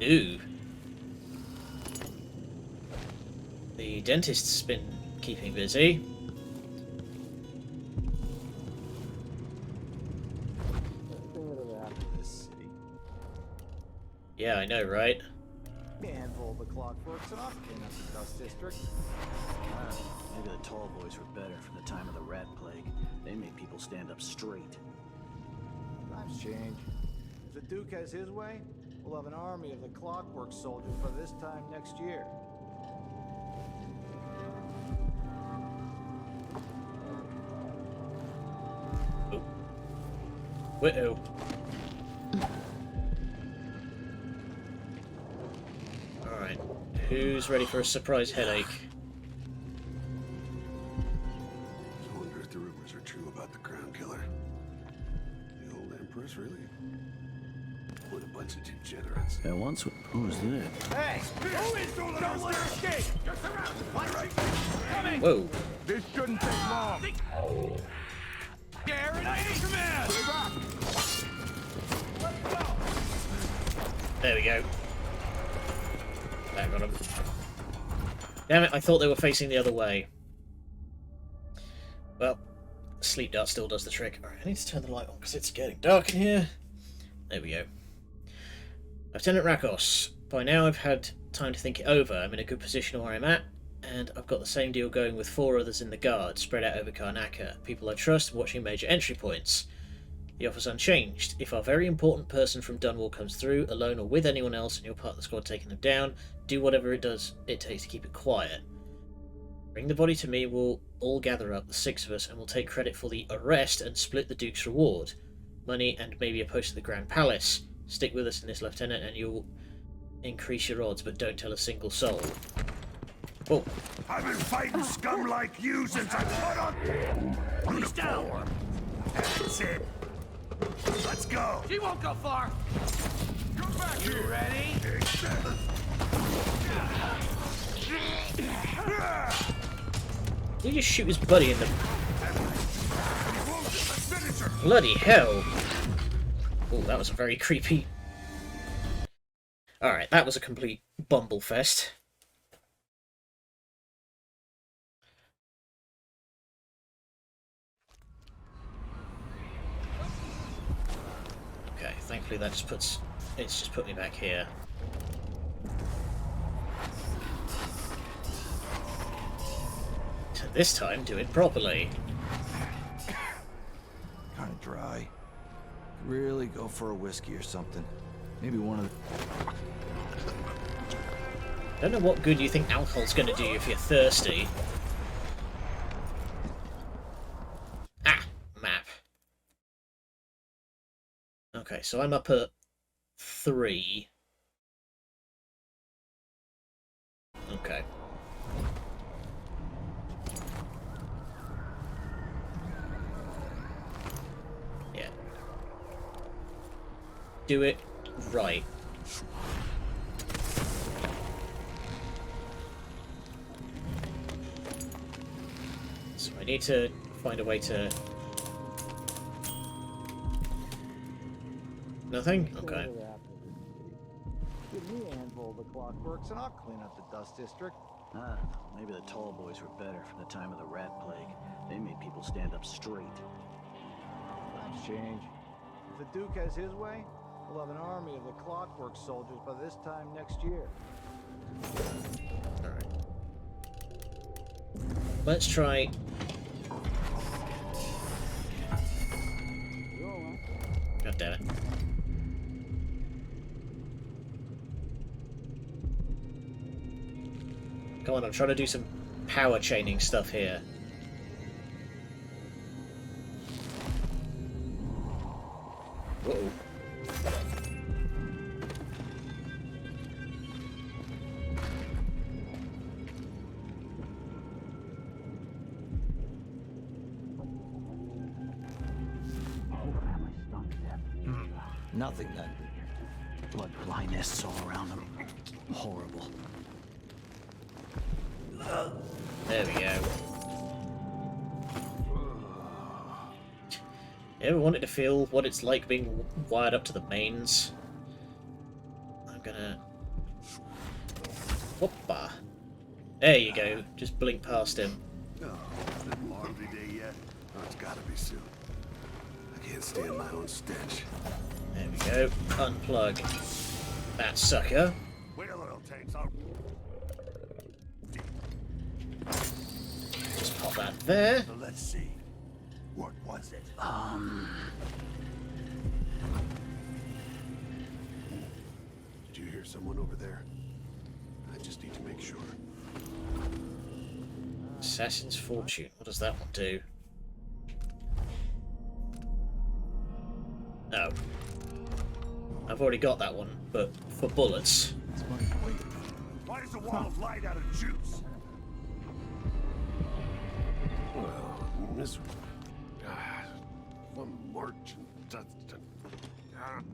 Speaker 1: Ooh. The dentist's been keeping busy. Yeah, I know, right?
Speaker 13: A handful of the clockworks and off came up the Dust District.
Speaker 15: Maybe the tall boys were better from the time of the rat plague. They made people stand up straight.
Speaker 13: Times change. If the Duke has his way, we'll have an army of the Clockwork Soldiers by this time next year.
Speaker 1: Uh-oh. Alright, who's ready for a surprise headache?
Speaker 14: I wonder if the rumors are true about the Crown Killer. The old Empress, really? What a bunch of degenerates.
Speaker 15: Yeah, once. Who's this?
Speaker 13: Hey! Who is doing Don't let her escape! You're surrounded! One right! Coming!
Speaker 1: Whoa.
Speaker 13: This shouldn't take long! Air and aid command! Let's go!
Speaker 1: There we go. That got him. Damn it, I thought they were facing the other way. Well, sleep dart still does the trick. Alright, I need to turn the light on because it's getting dark in here. There we go. Lieutenant Rakos, by now I've had time to think it over. I'm in a good position where I'm at, and I've got the same deal going with 4 others in the guard, spread out over Karnaca. People I trust, watching major entry points. The offer's unchanged. If our very important person from Dunwall comes through, alone or with anyone else, and you're part of the squad taking them down, do whatever it takes to keep it quiet. Bring the body to me, we'll all gather up, the 6 of us, and we'll take credit for the arrest and split the Duke's reward. Money and maybe a post to the Grand Palace. Stick with us in this, Lieutenant, and you'll increase your odds, but don't tell a single soul. Oh.
Speaker 14: I've been fighting scum like you since I put on... He's down! That's it. Let's go!
Speaker 13: He won't go far! Come back here! You ready?
Speaker 1: Did he just shoot his buddy in the... Bloody hell! Oh, that was a very creepy... Alright, that was a complete bumblefest. Okay, thankfully that just puts... It's just put me back here. This time, do it properly.
Speaker 13: Kind of dry. Could really go for a whiskey or something. Maybe one of the...
Speaker 1: Don't know what good you think alcohol's going to do if you're thirsty. Ah, map. Okay, so I'm up at 3. Okay. Yeah. Do it right. need to find a way to... Nothing? Okay.
Speaker 13: Give me a handful of the clockworks and I'll clean up the dust district.
Speaker 15: I don't know. Maybe the tall boys were better from the time of the rat plague. They made people stand up straight.
Speaker 13: Times change. If the Duke has his way, we'll have an army of the clockwork soldiers by this time next year.
Speaker 1: Alright. Let's try... God damn it. Come on, I'm trying to do some power chaining stuff here. Whoa.
Speaker 15: Nothing then. Blood fly nests all around them. Horrible.
Speaker 1: There we go. You ever wanted to feel what it's like being wired up to the mains? I'm gonna... Whoppa. There you go. Just blink past him.
Speaker 14: No, is it Marley Day yet? Oh, it's gotta be soon. I can't stand my own stench.
Speaker 1: There we go. Unplug that sucker.
Speaker 14: Wait a little, tanks. I'll...
Speaker 1: Just pop that there.
Speaker 14: So let's see. What was it? Did you hear someone over there? I just need to make sure.
Speaker 1: Assassin's Fortune. What does that one do? No. I've already got that one, but for bullets.
Speaker 14: Why is the wall of light out of juice? Well, this... one march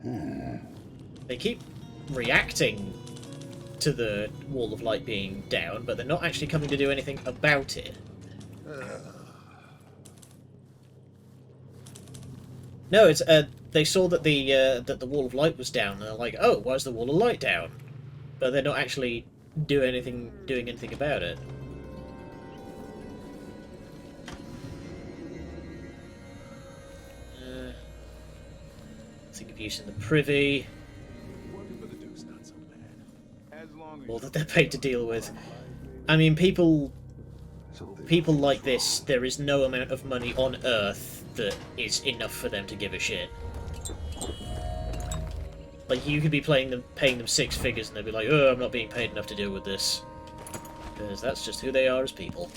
Speaker 14: and...
Speaker 1: They keep reacting to the wall of light being down, but they're not actually coming to do anything about it. No, it's they saw that the wall of light was down, and they're like, "Oh, why is the wall of light down?" But they're not actually doing anything about it. Think of using the privy. All that they're paid to deal with. I mean, people like this, there is no amount of money on Earth that is enough for them to give a shit. Like, you could be paying them 6 figures and they'd be like, "Oh, I'm not being paid enough to deal with this." Because that's just who they are as people.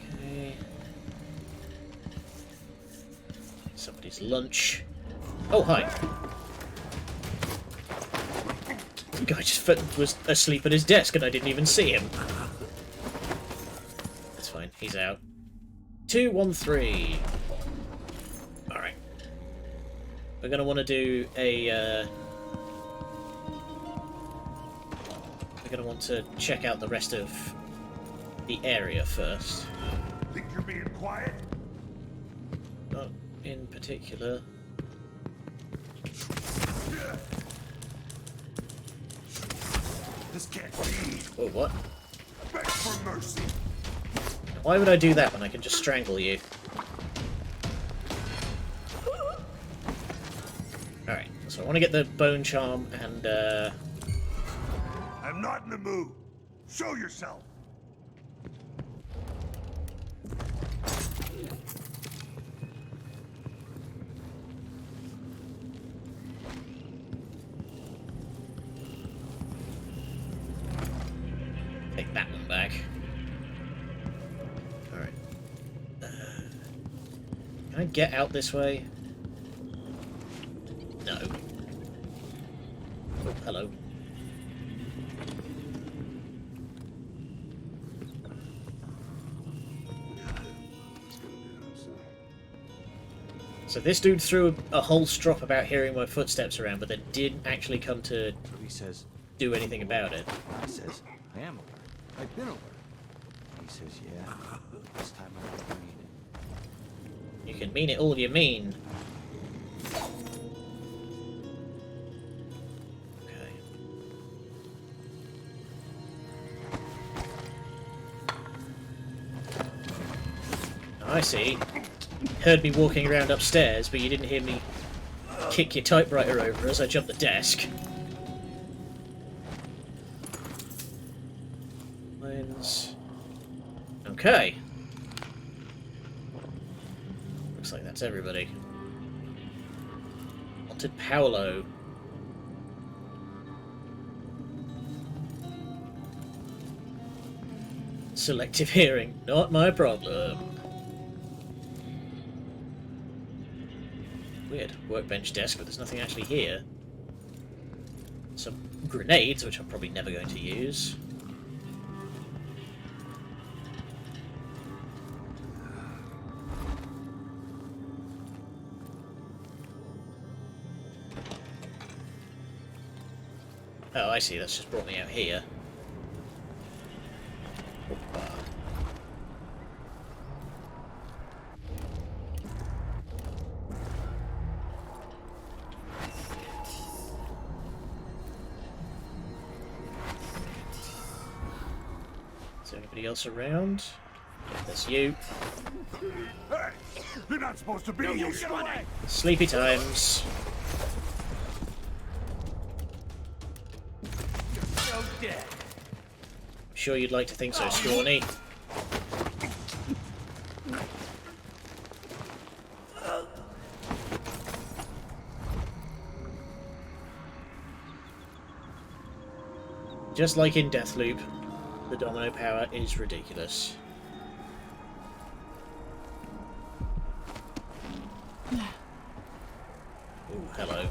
Speaker 1: Okay. Somebody's lunch. Oh, hi. The guy just was asleep at his desk and I didn't even see him. That's fine, he's out. 213. Alright. We're going to want to do a... we're going to want to check out the rest of the area first.
Speaker 14: Think you're being quiet?
Speaker 1: Not in particular.
Speaker 14: This can't be.
Speaker 1: Oh, what?
Speaker 14: Beg for mercy.
Speaker 1: Why would I do that when I can just strangle you? Alright, so I want to get the bone charm and,
Speaker 14: I'm not in the mood. Show yourself.
Speaker 1: take that one back. Alright. Can I get out this way? No. Oh, hello. So this dude threw a whole strop about hearing my footsteps around, but then didn't actually come to...
Speaker 15: He says
Speaker 1: do anything about it.
Speaker 15: I says, I am alert. I've been alert. He says, yeah. This time I really mean it.
Speaker 1: You can mean it all you mean. Okay. I see. Heard me walking around upstairs, but you didn't hear me kick your typewriter over as I jumped the desk. Lens. Okay. Looks like that's everybody. Wanted Paolo. Selective hearing, not my problem. Weird. Workbench desk, but there's nothing actually here. Some grenades, which I'm probably never going to use. Oh, I see. That's just brought me out here. Is there anybody else around? There's you.
Speaker 16: Hey, you're not supposed to be here. Get away!
Speaker 1: Sleepy times.
Speaker 16: So dead.
Speaker 1: Sure you'd like to think so, Scrawny. Just like in Deathloop, the domino power is ridiculous. Ooh, hello.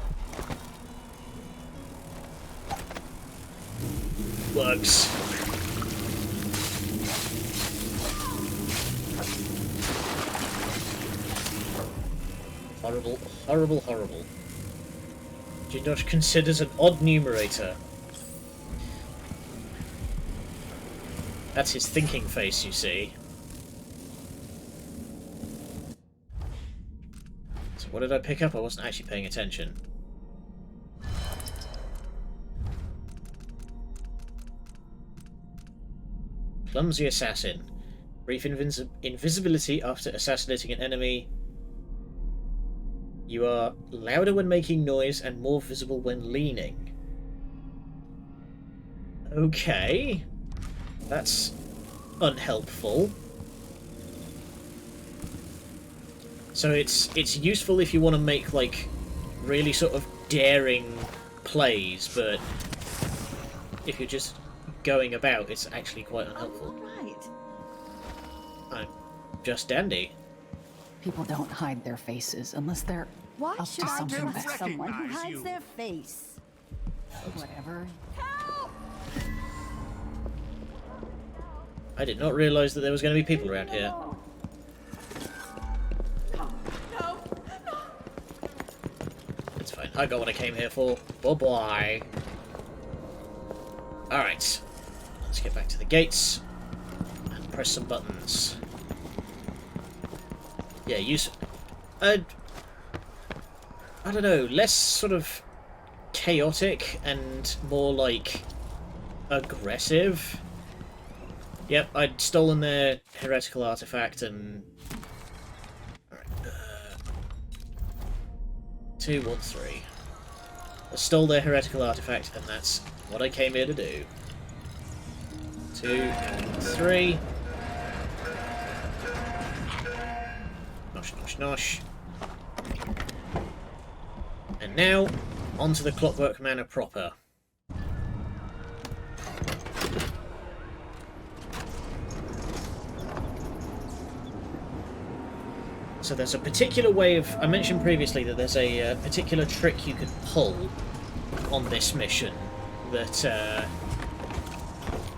Speaker 1: Bugs. Horrible, horrible, horrible. Jindosh considers an odd numerator. That's his thinking face, you see. So what did I pick up? I wasn't actually paying attention. Clumsy assassin. Brief invisibility after assassinating an enemy. You are louder when making noise and more visible when leaning. Okay. That's unhelpful. So it's useful if you want to make like really sort of daring plays, but if you're just going about, it's actually quite unhelpful.
Speaker 7: Right.
Speaker 1: I'm just dandy.
Speaker 7: People don't hide their faces unless they're
Speaker 17: Why
Speaker 7: up
Speaker 17: should
Speaker 7: to
Speaker 17: I
Speaker 7: something
Speaker 17: trust
Speaker 7: bad.
Speaker 17: someone who
Speaker 16: recognize
Speaker 17: hides
Speaker 16: you.
Speaker 17: their face?
Speaker 7: Whatever.
Speaker 17: Help!
Speaker 1: I did not realise that there was going to be people around here.
Speaker 17: No!
Speaker 1: It's fine. I got what I came here for. Bye-bye. Alright. Let's get back to the gates. And press some buttons. Yeah, use... I don't know, less sort of chaotic and more, like, aggressive. Yep, I'd stolen their heretical artifact and... Alright, 2, 1, 3. I stole their heretical artifact, and that's what I came here to do. 2 and 3. Nosh, nosh, nosh. And now, onto the Clockwork Manor proper. So there's a particular way of... I mentioned previously that there's a particular trick you could pull on this mission that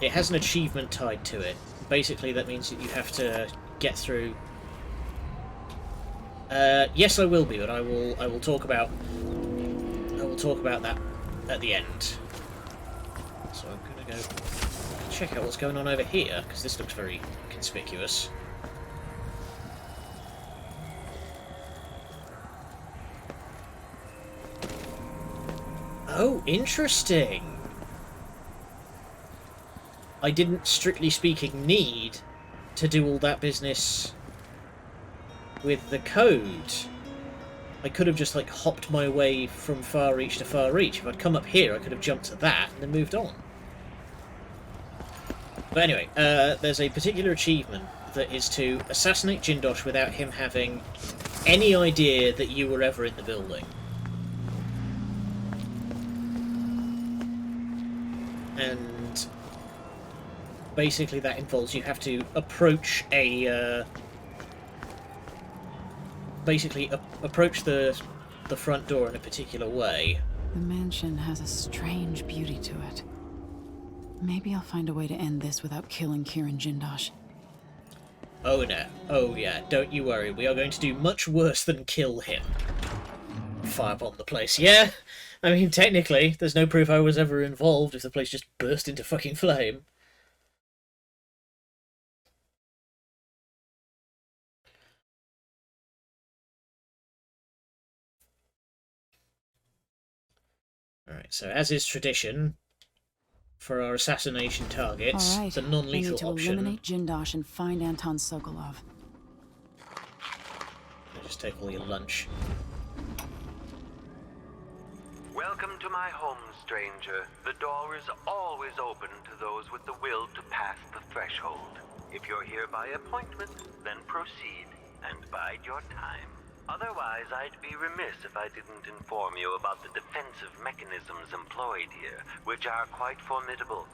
Speaker 1: it has an achievement tied to it. Basically, that means that you have to get through... yes, I will be, but I will talk about that at the end. So I'm going to go check out what's going on over here, because this looks very conspicuous. Oh, interesting! I didn't, strictly speaking, need to do all that business with the code. I could have just, like, hopped my way from far reach to far reach. If I'd come up here, I could have jumped to that and then moved on. But anyway, there's a particular achievement that is to assassinate Jindosh without him having any idea that you were ever in the building. And basically that involves you have to approach a... approach the front door in a particular way.
Speaker 3: The mansion has a strange beauty to it. Maybe I'll find a way to end this without killing Kieran Jindosh.
Speaker 1: Oh no. Oh yeah, don't you worry. We are going to do much worse than kill him. Firebomb the place. Yeah, I mean, technically, there's no proof I was ever involved if the place just burst into fucking flame. Alright, so as is tradition, for our assassination targets,
Speaker 3: All right,
Speaker 1: the non-lethal
Speaker 3: I need to
Speaker 1: option...
Speaker 3: eliminate Jindosh and find Anton Sokolov.
Speaker 1: Just take all your lunch.
Speaker 18: Welcome to my home, stranger. The door is always open to those with the will to pass the threshold. If you're here by appointment, then proceed and bide your time. Otherwise, I'd be remiss if I didn't inform you about the defensive mechanisms employed here, which are quite formidable.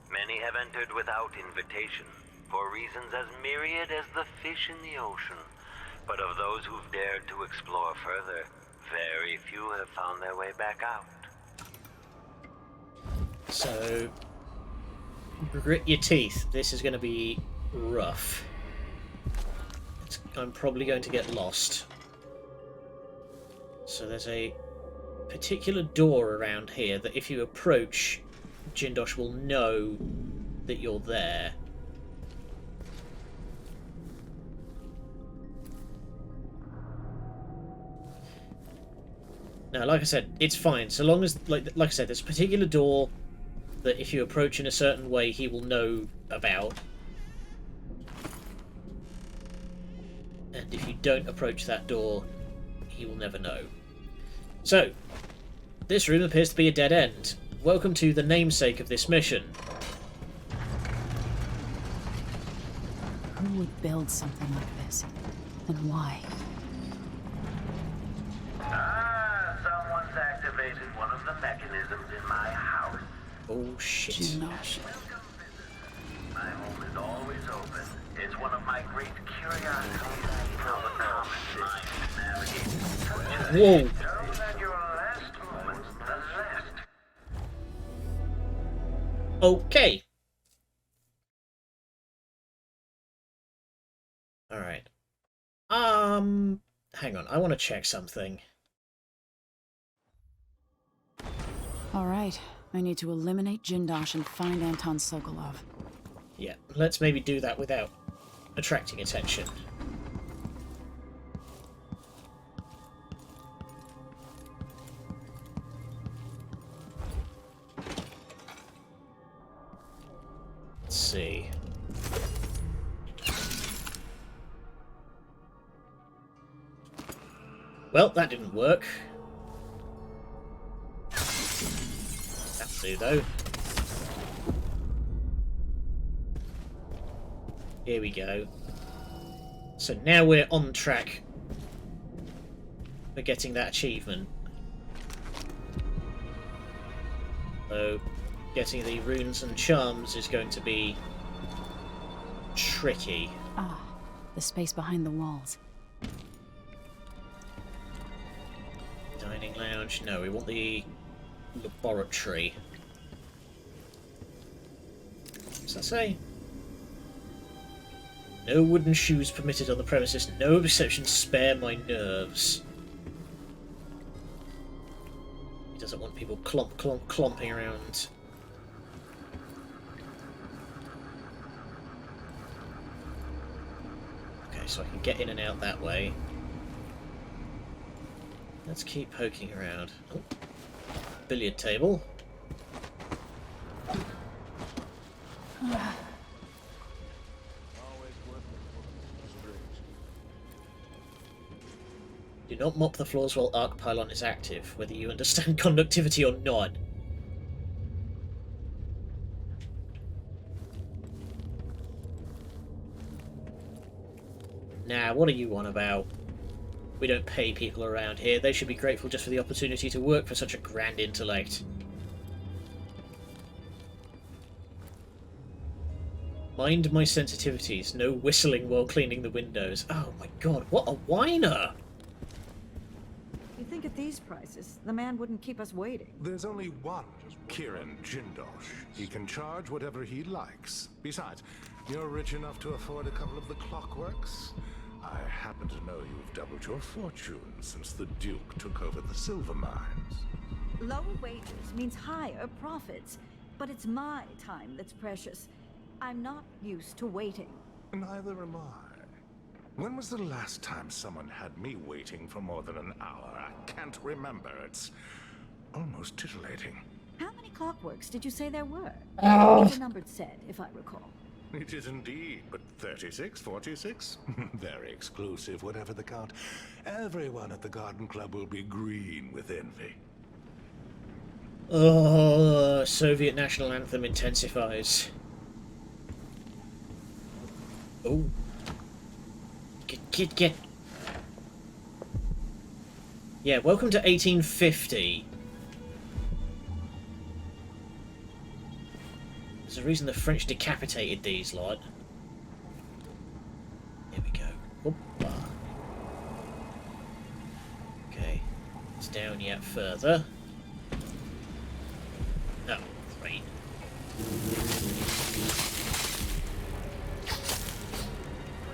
Speaker 18: Many have entered without invitation, for reasons as myriad as the fish in the ocean. But of those who've dared to explore further, very few have found their way back out.
Speaker 1: So, grit your teeth. This is going to be rough. I'm probably going to get lost. So there's a particular door around here that if you approach, Jindosh will know that you're there. Now, like I said, it's fine. So long as, like I said, there's a particular door that if you approach in a certain way, he will know about. And if you don't approach that door, he will never know. So, this room appears to be a dead end. Welcome to the namesake of this mission.
Speaker 3: Who would build something like this? And why?
Speaker 18: Someone's activated one of the mechanisms in my house.
Speaker 1: Oh shit.
Speaker 3: Jindosh.
Speaker 18: My home is always open. It's one of my great curiosities. How the common mind navigates.
Speaker 1: Whoa.
Speaker 18: Know that your last moment's the last.
Speaker 1: Okay. Alright. Hang on. I want to check something.
Speaker 3: All right, I need to eliminate Jindosh and find Anton Sokolov.
Speaker 1: Yeah, let's maybe do that without attracting attention. Let's see. Well, that didn't work. That'll do, though. Here we go. So now we're on track for getting that achievement. So getting the runes and charms is going to be tricky.
Speaker 3: Ah, the space behind the walls.
Speaker 1: Dining lounge. No, we want the laboratory. What's that say? No wooden shoes permitted on the premises. No reception. Spare my nerves. He doesn't want people clomping around get in and out that way. Let's keep poking around. Oh. Billiard table. Do not mop the floors while arc pylon is active, whether you understand conductivity or not. Nah, what are you on about? We don't pay people around here. They should be grateful just for the opportunity to work for such a grand intellect. Mind my sensitivities. No whistling while cleaning the windows. Oh my god, what a whiner!
Speaker 19: You think at these prices, the man wouldn't keep us waiting?
Speaker 16: There's only one Kieran Jindosh. He can charge whatever he likes. Besides, you're rich enough to afford a couple of the clockworks. I happen to know you've doubled your fortune since the Duke took over the silver mines.
Speaker 19: Lower wages means higher profits, but it's my time that's precious. I'm not used to waiting.
Speaker 16: Neither am I. When was the last time someone had me waiting for more than an hour? I can't remember. It's almost titillating.
Speaker 19: How many clockworks did you say there were?
Speaker 16: Oh.
Speaker 19: It's a numbered set, if I recall.
Speaker 16: It is indeed, but 36, 46? Very exclusive, whatever the count. Everyone at the Garden Club will be green with envy.
Speaker 1: Oh, Soviet national anthem intensifies. Oh. Get. Yeah, welcome to 1850. There's a reason the French decapitated these lot. Here we go. Hoppa. Okay. It's down yet further. Oh, 3.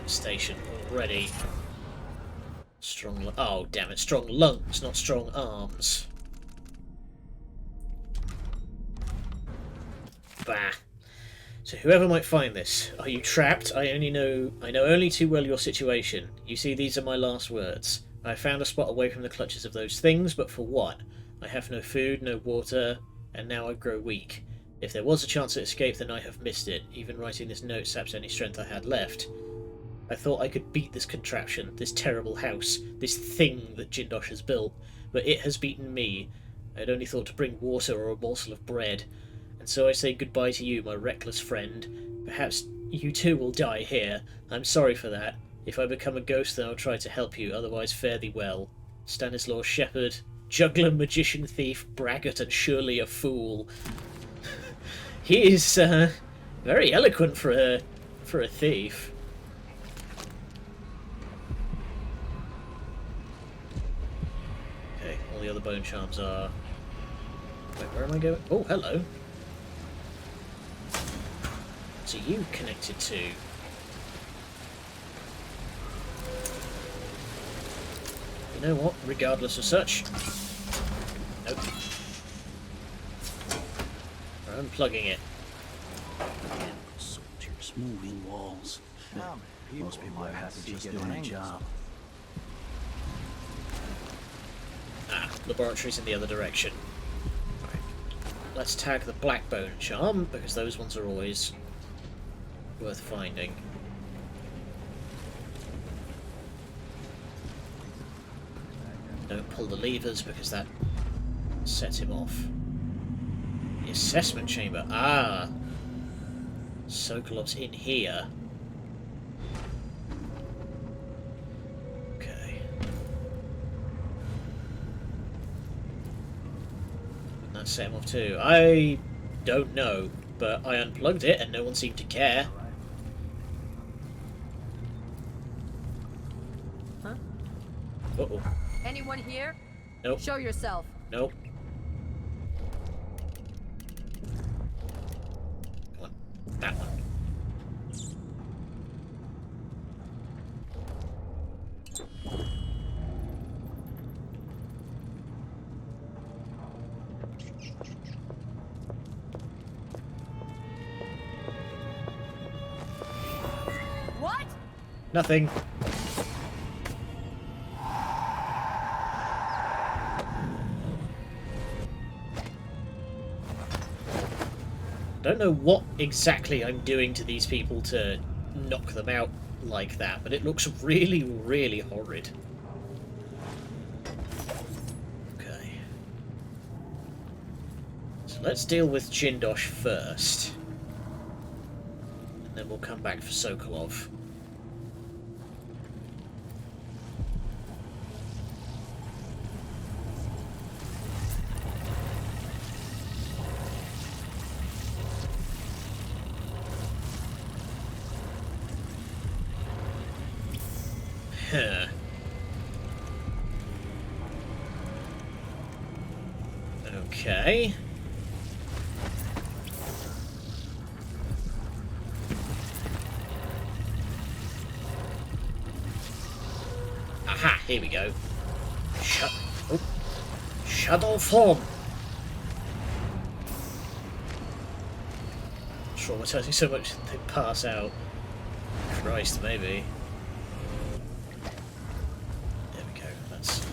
Speaker 1: Station already. Strong. Oh, damn it! Strong lungs, not strong arms. Bah. So whoever might find this, are you trapped? I know only too well your situation. You see, these are my last words. I found a spot away from the clutches of those things, but for what? I have no food, no water, and now I grow weak. If there was a chance at escape, then I have missed it. Even writing this note saps any strength I had left. I thought I could beat this contraption, this terrible house, this thing that Jindosh has built, but it has beaten me. I had only thought to bring water or a morsel of bread. And so I say goodbye to you, my reckless friend. Perhaps you too will die here. I'm sorry for that. If I become a ghost, then I'll try to help you, otherwise fare thee well. Stanislaus Shepherd, juggler, magician, thief, braggart, and surely a fool. He is very eloquent for a thief. Okay, all the other bone charms are... Wait, where am I going? Oh, hello. So you connected to... You know what? Regardless of such... Nope. We're unplugging it.
Speaker 15: Soldiers, moving walls. Most people are happy just doing a job.
Speaker 1: Ah, laboratory's in the other direction. Right. Let's tag the black bone charm, because those ones are always worth finding. Don't pull the levers because that sets him off. The assessment chamber. Ah! Sokolov's in here. Okay. Wouldn't that set him off too? I don't know, but I unplugged it and no one seemed to care.
Speaker 8: Huh?
Speaker 1: Uh-oh.
Speaker 8: Anyone here?
Speaker 1: Nope.
Speaker 8: Show yourself.
Speaker 1: Nope. Come on. That one.
Speaker 8: What?
Speaker 1: Nothing. don't know what exactly I'm doing to these people to knock them out like that, but it looks really, really horrid. Okay. So let's deal with Jindosh first. And then we'll come back for Sokolov. Huh. Okay. Aha, here we go. Shadow form. Traumatizing so much that they pass out. Christ, maybe. There we go. That's.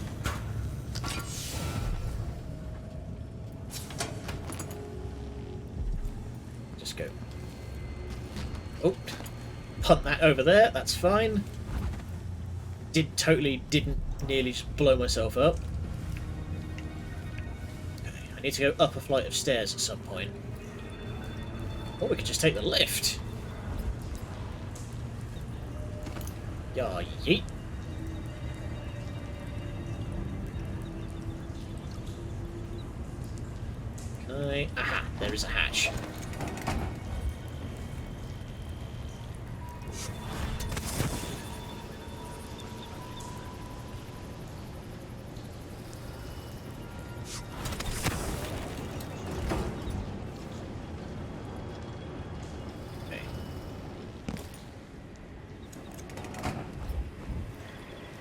Speaker 1: Just go. Oh, punt that over there. That's fine. Didn't nearly just blow myself up. Okay, I need to go up a flight of stairs at some point. Or we could just take the lift. Yeah, yeet. Okay. Aha, there is a hatch.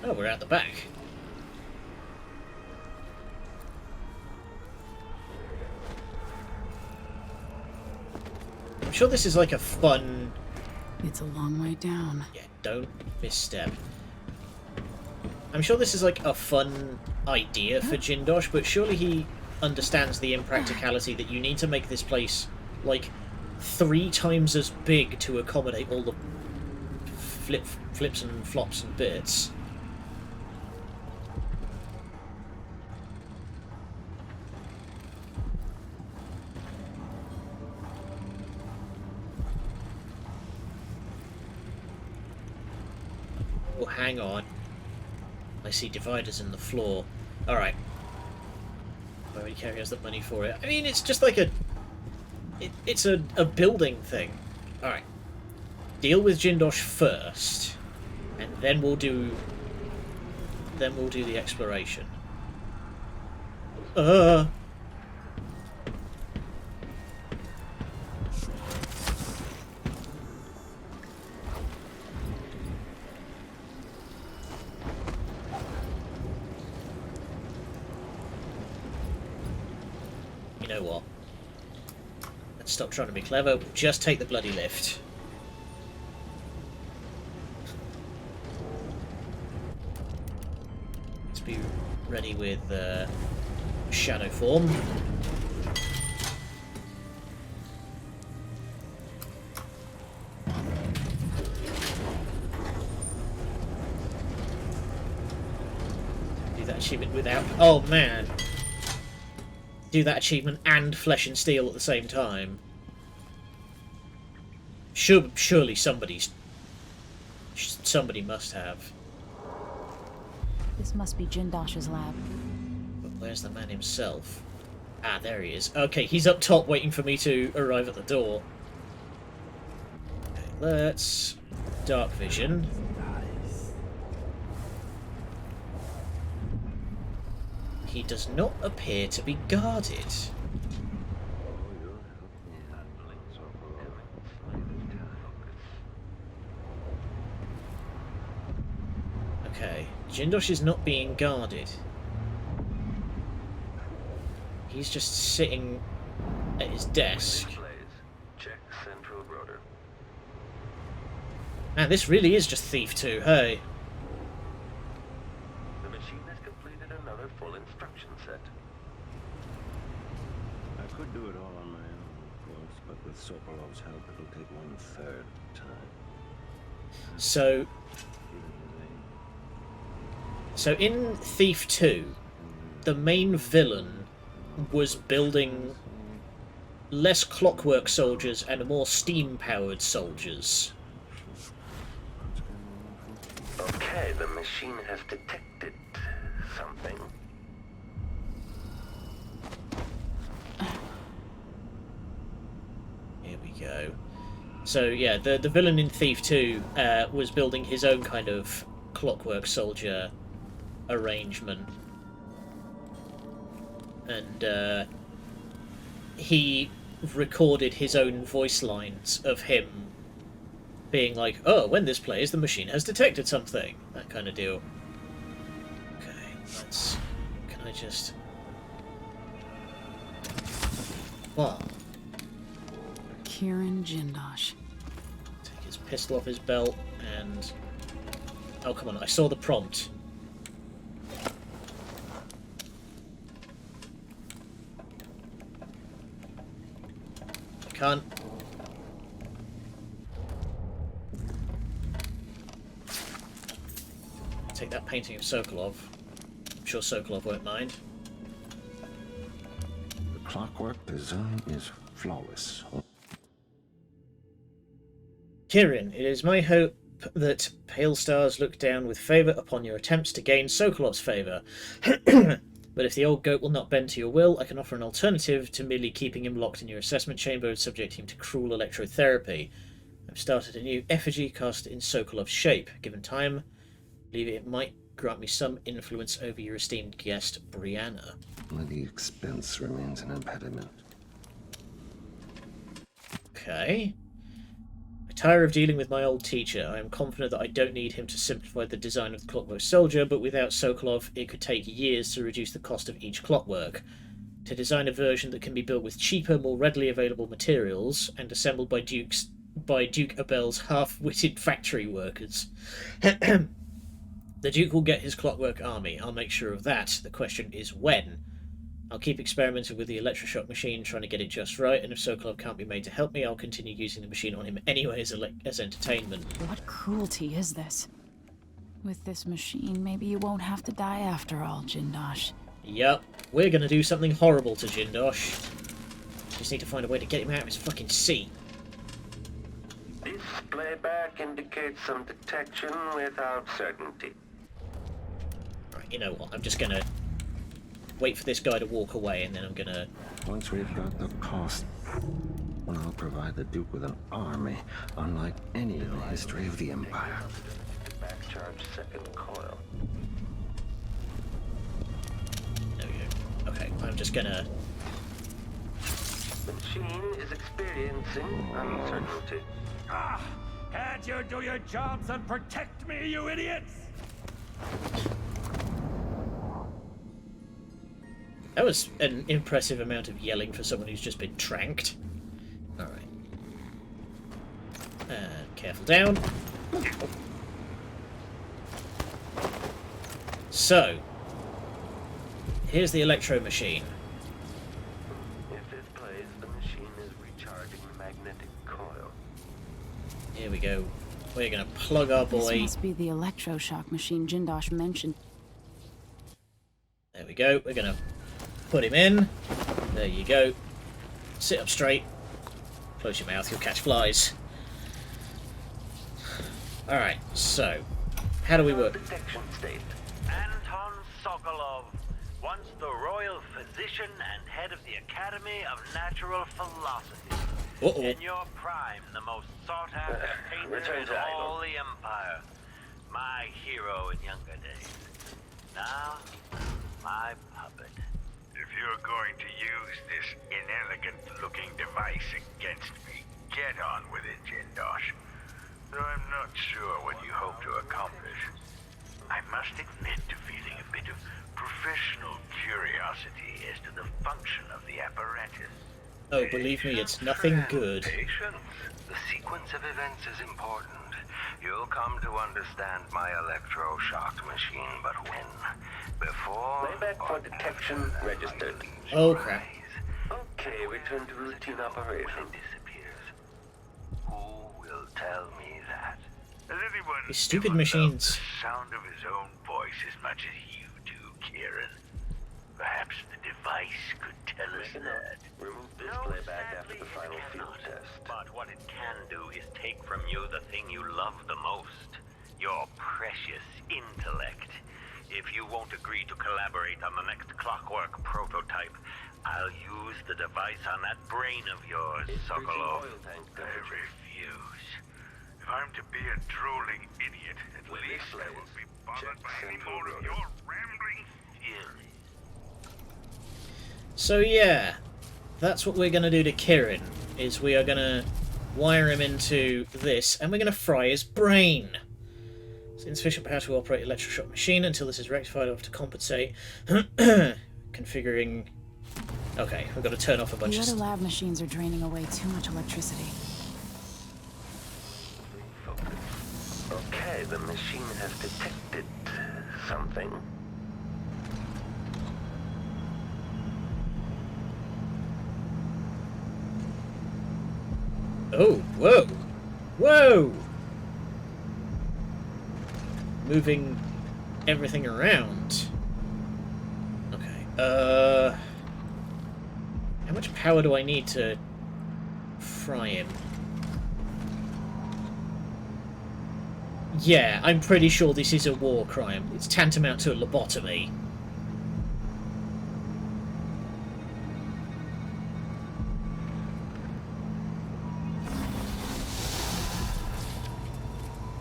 Speaker 1: Oh, we're at the back. I'm sure this is like a fun...
Speaker 2: It's a long way down.
Speaker 1: Yeah, don't misstep. I'm sure this is like a fun idea for Jindosh, but surely he understands the impracticality that you need to make this place like 3 times as big to accommodate all the flips and flops and bits. Oh, hang on. I see dividers in the floor. Alright. I already carry us the money for it. I mean, it's just like a... It's a building thing. Alright. Deal with Jindosh first. And then we'll do... Then we'll do the exploration. You know what? Let's stop trying to be clever. We'll just take the bloody lift. Let's be ready with shadow form. Do that achievement without... Oh man! Do that achievement and flesh and steel at the same time. Surely somebody must have.
Speaker 3: This must be Jindosh's lab.
Speaker 1: But where's the man himself? Ah, there he is. Okay, he's up top waiting for me to arrive at the door. Okay, let's... Dark vision. He does not appear to be guarded. Okay, Jindosh is not being guarded. He's just sitting at his desk. Man, this really is just Thief 2, hey?
Speaker 18: The machine has completed another full instruction set.
Speaker 14: I could do it all on my own, of course, but with Sokolov's help, it'll take 1/3 time.
Speaker 1: So in Thief 2, the main villain was building less clockwork soldiers and more steam-powered soldiers.
Speaker 18: Okay, the machine has detected something.
Speaker 1: Here we go. So yeah, the villain in Thief 2 was building his own kind of clockwork soldier arrangement. And he recorded his own voice lines of him being like, oh, when this plays, the machine has detected something. That kind of deal. Okay, let's... Can I just... Wow.
Speaker 2: Kieran Jindosh.
Speaker 1: Take his pistol off his belt and... Oh, come on, I saw the prompt. I can't... Take that painting of Sokolov. I'm sure Sokolov won't mind.
Speaker 14: The clockwork design is flawless.
Speaker 1: Kirin, it is my hope that Pale Stars look down with favour upon your attempts to gain Sokolov's favour. But if the old goat will not bend to your will, I can offer an alternative to merely keeping him locked in your assessment chamber and subjecting him to cruel electrotherapy. I've started a new effigy cast in Sokolov's shape. Given time, I believe it might grant me some influence over your esteemed guest, Brianna.
Speaker 14: The expense remains an impediment.
Speaker 1: Okay. I tire of dealing with my old teacher. I am confident that I don't need him to simplify the design of the clockwork soldier, but without Sokolov, it could take years to reduce the cost of each clockwork. To design a version that can be built with cheaper, more readily available materials, and assembled by Duke Abel's half-witted factory workers. The Duke will get his clockwork army. I'll make sure of that. The question is when. I'll keep experimenting with the electroshock machine, trying to get it just right, and if Sokolov can't be made to help me, I'll continue using the machine on him anyway as entertainment.
Speaker 2: What cruelty is this? With this machine, maybe you won't have to die after all, Jindosh.
Speaker 1: Yup, we're gonna do something horrible to Jindosh. Just need to find a way to get him out of his fucking seat.
Speaker 18: This playback indicates some detection without certainty.
Speaker 1: Right, you know what, I'm just gonna wait for this guy to walk away, and then I'm gonna...
Speaker 14: Once we've got the cost, I'll provide the Duke with an army unlike any in the history of the Empire.
Speaker 18: Backcharge second coil.
Speaker 1: There we go. Okay, I'm just gonna...
Speaker 18: The machine is experiencing uncertainty.
Speaker 20: Can't you do your jobs and protect me, you idiots?
Speaker 1: That was an impressive amount of yelling for someone who's just been tranked. Alright. And careful down. So, here's the electro machine.
Speaker 18: If this plays, the machine is recharging the magnetic coil.
Speaker 1: Here we go. We're gonna plug our boy.
Speaker 2: This must be the electroshock machine Jindosh mentioned.
Speaker 1: There we go. We're gonna put him in. There you go. Sit up straight. Close your mouth, you'll catch flies. Alright, so how do we work?
Speaker 18: Detection state. Anton Sokolov, once the royal physician and head of the Academy of Natural Philosophy. In your prime, the most sought-after painter in all the Empire. My hero in younger days. Now, my puppet.
Speaker 21: If you're going to use this inelegant-looking device against me, get on with it, Jindosh. Though I'm not sure what you hope to accomplish. I must admit to feeling a bit of professional curiosity as to the function of the apparatus.
Speaker 1: Oh, believe me, it's nothing good.
Speaker 18: Patience. The sequence of events is important. You'll come to understand my electroshock machine, but when? Before? Playback for detection registered.
Speaker 1: Oh, crap.
Speaker 18: Okay, return to routine operation. Disappears. Who will tell me that? Has anyone
Speaker 1: These stupid
Speaker 18: ever
Speaker 1: machines.
Speaker 18: loved the sound of his own voice as much as you do, Kieran? Perhaps the device could tell us that.
Speaker 9: Remove this playback after the final field test.
Speaker 18: But what it can do is take from you the thing you love the most. Your precious intellect. If you won't agree to collaborate on the next Clockwork prototype, I'll use the device on that brain of yours, Sokolov. I refuse. If I'm to be a drooling idiot, at least I won't be bothered by any more of your rambling fury.
Speaker 1: So yeah, that's what we're going to do to Kieran, is we are going to wire him into this, and we're going to fry his brain. It's insufficient power to operate electroshock machine until this is rectified. I'll have to compensate. Configuring... Okay, we've got to turn off a bunch
Speaker 3: The
Speaker 1: of
Speaker 3: other lab machines are draining away too much electricity.
Speaker 9: Okay, the machine has detected something.
Speaker 1: Oh, whoa! Whoa! Moving everything around. Okay, how much power do I need to fry him? Yeah, I'm pretty sure this is a war crime. It's tantamount to a lobotomy.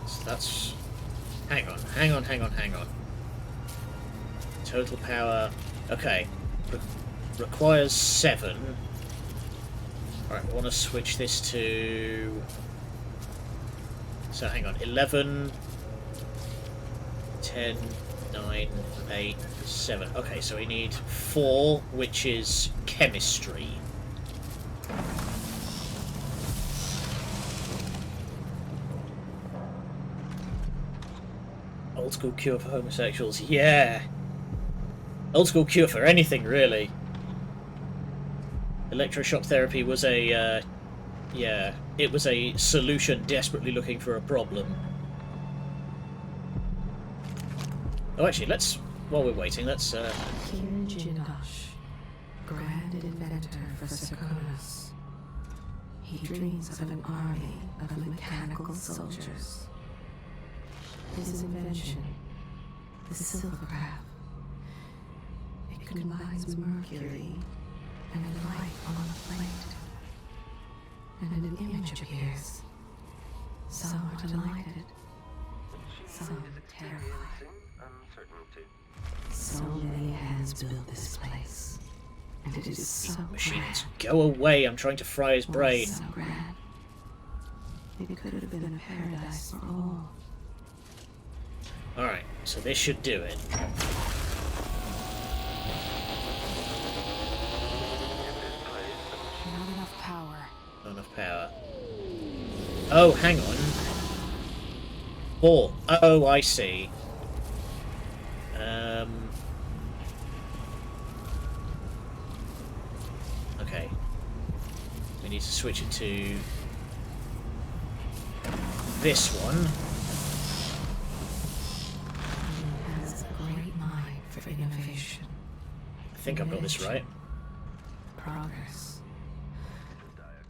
Speaker 1: So that's... Hang on. Total power... Okay. Requires 7. Alright, we want to switch this to... So hang on, 11, 10, 9, 8, 7. Okay, so we need 4, which is chemistry. Old school cure for homosexuals, yeah! Old school cure for anything, really. Electroshock therapy was a, yeah, it was a solution desperately looking for a problem. Oh, actually, let's, while we're waiting, let's,
Speaker 4: Kieran Jindosh, grand inventor for Serkonos. He dreams of an army of mechanical soldiers. His invention, the Silvercraft, it combines mercury and light on a plate, and an image appears. Some are delighted, some terrified. So many hands built this place, and it is so
Speaker 1: machines, go away, I'm trying to fry his brain.
Speaker 4: So grand. It could have been a paradise for all.
Speaker 1: Alright, so this should do it.
Speaker 3: Not enough power.
Speaker 1: Not enough power. Oh, hang on. 4. Oh, I see. Okay. We need to switch it to this one.
Speaker 4: He has a great mind for innovation.
Speaker 1: I think I've got this right.
Speaker 4: Progress.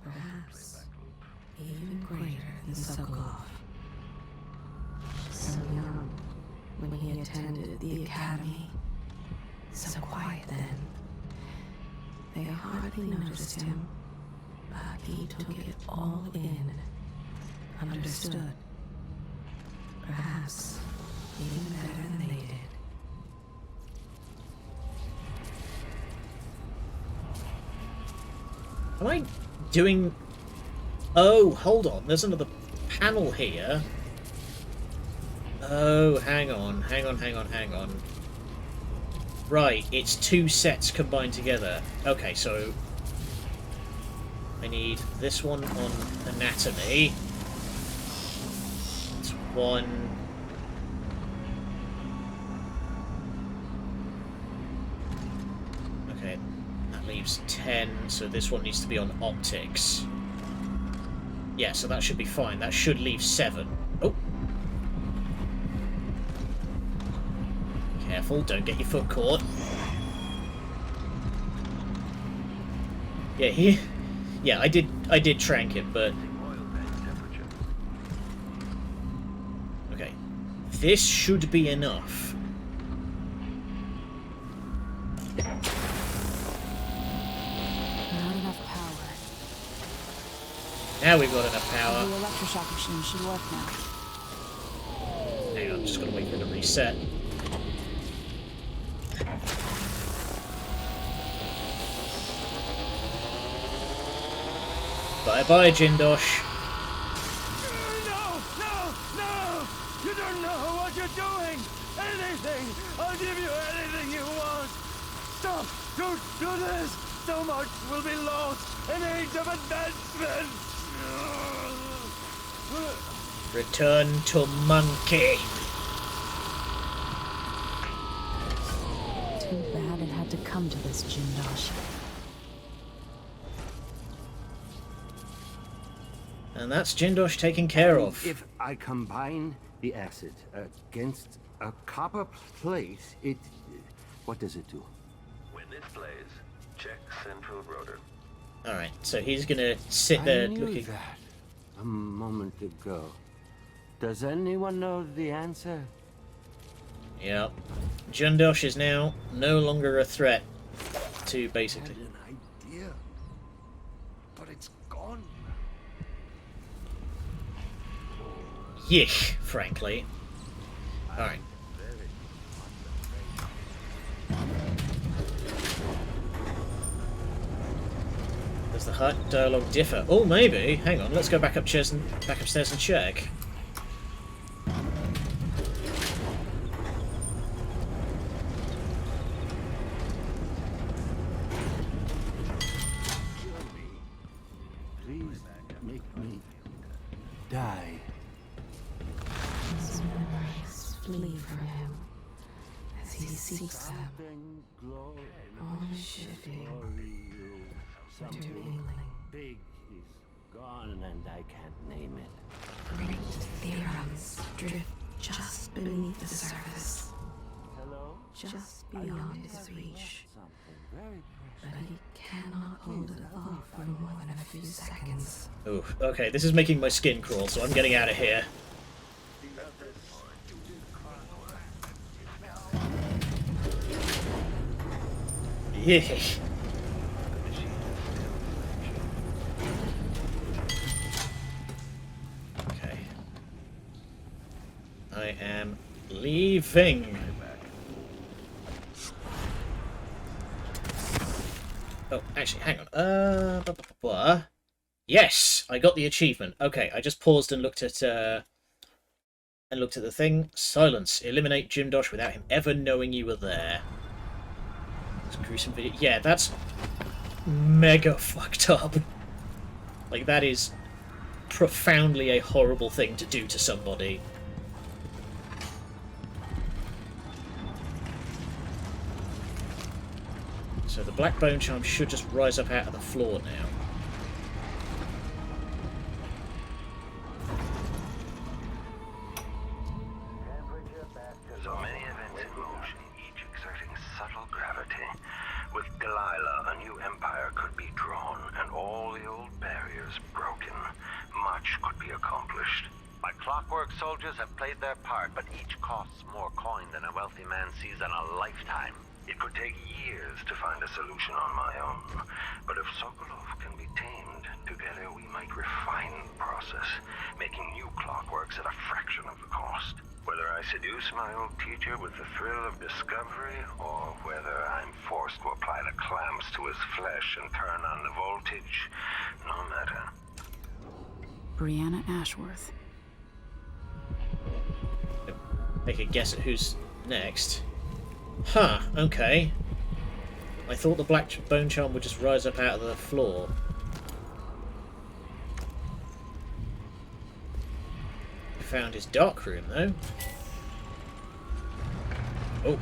Speaker 4: Perhaps even greater than Sokolov. So young when he attended the academy. So quiet then. They hardly noticed him, but he took it all in. Understood. Perhaps even better than they did.
Speaker 1: Am I doing... Oh, hold on. There's another panel here. Oh, hang on. Right, it's 2 sets combined together. Okay, so... I need this one on anatomy. It's 1... Okay. That leaves 10, so this one needs to be on optics. Yeah, so that should be fine. That should leave 7. Oh! Careful, don't get your foot caught. Yeah, yeah, I did trank it, but okay. This should be enough.
Speaker 3: Not enough power.
Speaker 1: Now we've got enough power.
Speaker 3: The electroshock machine should work now.
Speaker 1: Hang on, just gotta wait for it to reset. Bye-bye, Jindosh.
Speaker 20: No! You don't know what you're doing! Anything! I'll give you anything you want! Stop! Don't do this! So much will be lost! An age of advancement!
Speaker 1: Return to monkey.
Speaker 3: Too bad it had to come to this, Jindosh.
Speaker 1: And that's Jindosh taken care of.
Speaker 6: If I combine the acid against a copper plate, it... what does it do?
Speaker 9: When this plays, check central rotor.
Speaker 1: Alright, so he's gonna sit there
Speaker 6: I knew
Speaker 1: looking...
Speaker 6: that a moment ago. Does anyone know the answer?
Speaker 1: Yep. Jindosh is now no longer a threat to basically...
Speaker 6: I had an idea, but it's gone.
Speaker 1: Yish, frankly. Alright. Does the heart dialogue differ? Oh, maybe. Hang on, let's go back upstairs and check.
Speaker 6: Please make me die.
Speaker 4: His memories flee from him as he seeks them, only shifting, intermingling.
Speaker 6: Big is gone and I can't name it.
Speaker 4: Great theorems drift just beneath the surface,
Speaker 6: Hello?
Speaker 4: just beyond his reach.
Speaker 6: Something very
Speaker 4: But he cannot hold it off for more than a few seconds.
Speaker 1: Oof. Okay, this is making my skin crawl, so I'm getting out of here. Yeah. Okay. I am leaving. Oh, actually, hang on. Yes, I got the achievement. Okay, I just paused and looked at the thing. Silence. Eliminate Jindosh without him ever knowing you were there. It's a gruesome video. Yeah, that's mega fucked up. Like, that is profoundly a horrible thing to do to somebody. So the black bone charm should just rise up out of the floor now.
Speaker 18: So many events in motion, each exerting subtle gravity. With Delilah, a new empire could be drawn, and all the old barriers broken. Much could be accomplished. My clockwork soldiers have played their part, but each costs more coin than a wealthy man sees in a lifetime. It could take years to find a solution on my own. But if Sokolov can be tamed, together we might refine the process, making new clockworks at a fraction of the cost. Whether I seduce my old teacher with the thrill of discovery, or whether I'm forced to apply the clamps to his flesh and turn on the voltage, no matter.
Speaker 3: Brianna Ashworth.
Speaker 1: Make a guess at who's next. Huh, okay. I thought the black bone charm would just rise up out of the floor. Found his dark room, though. Oh.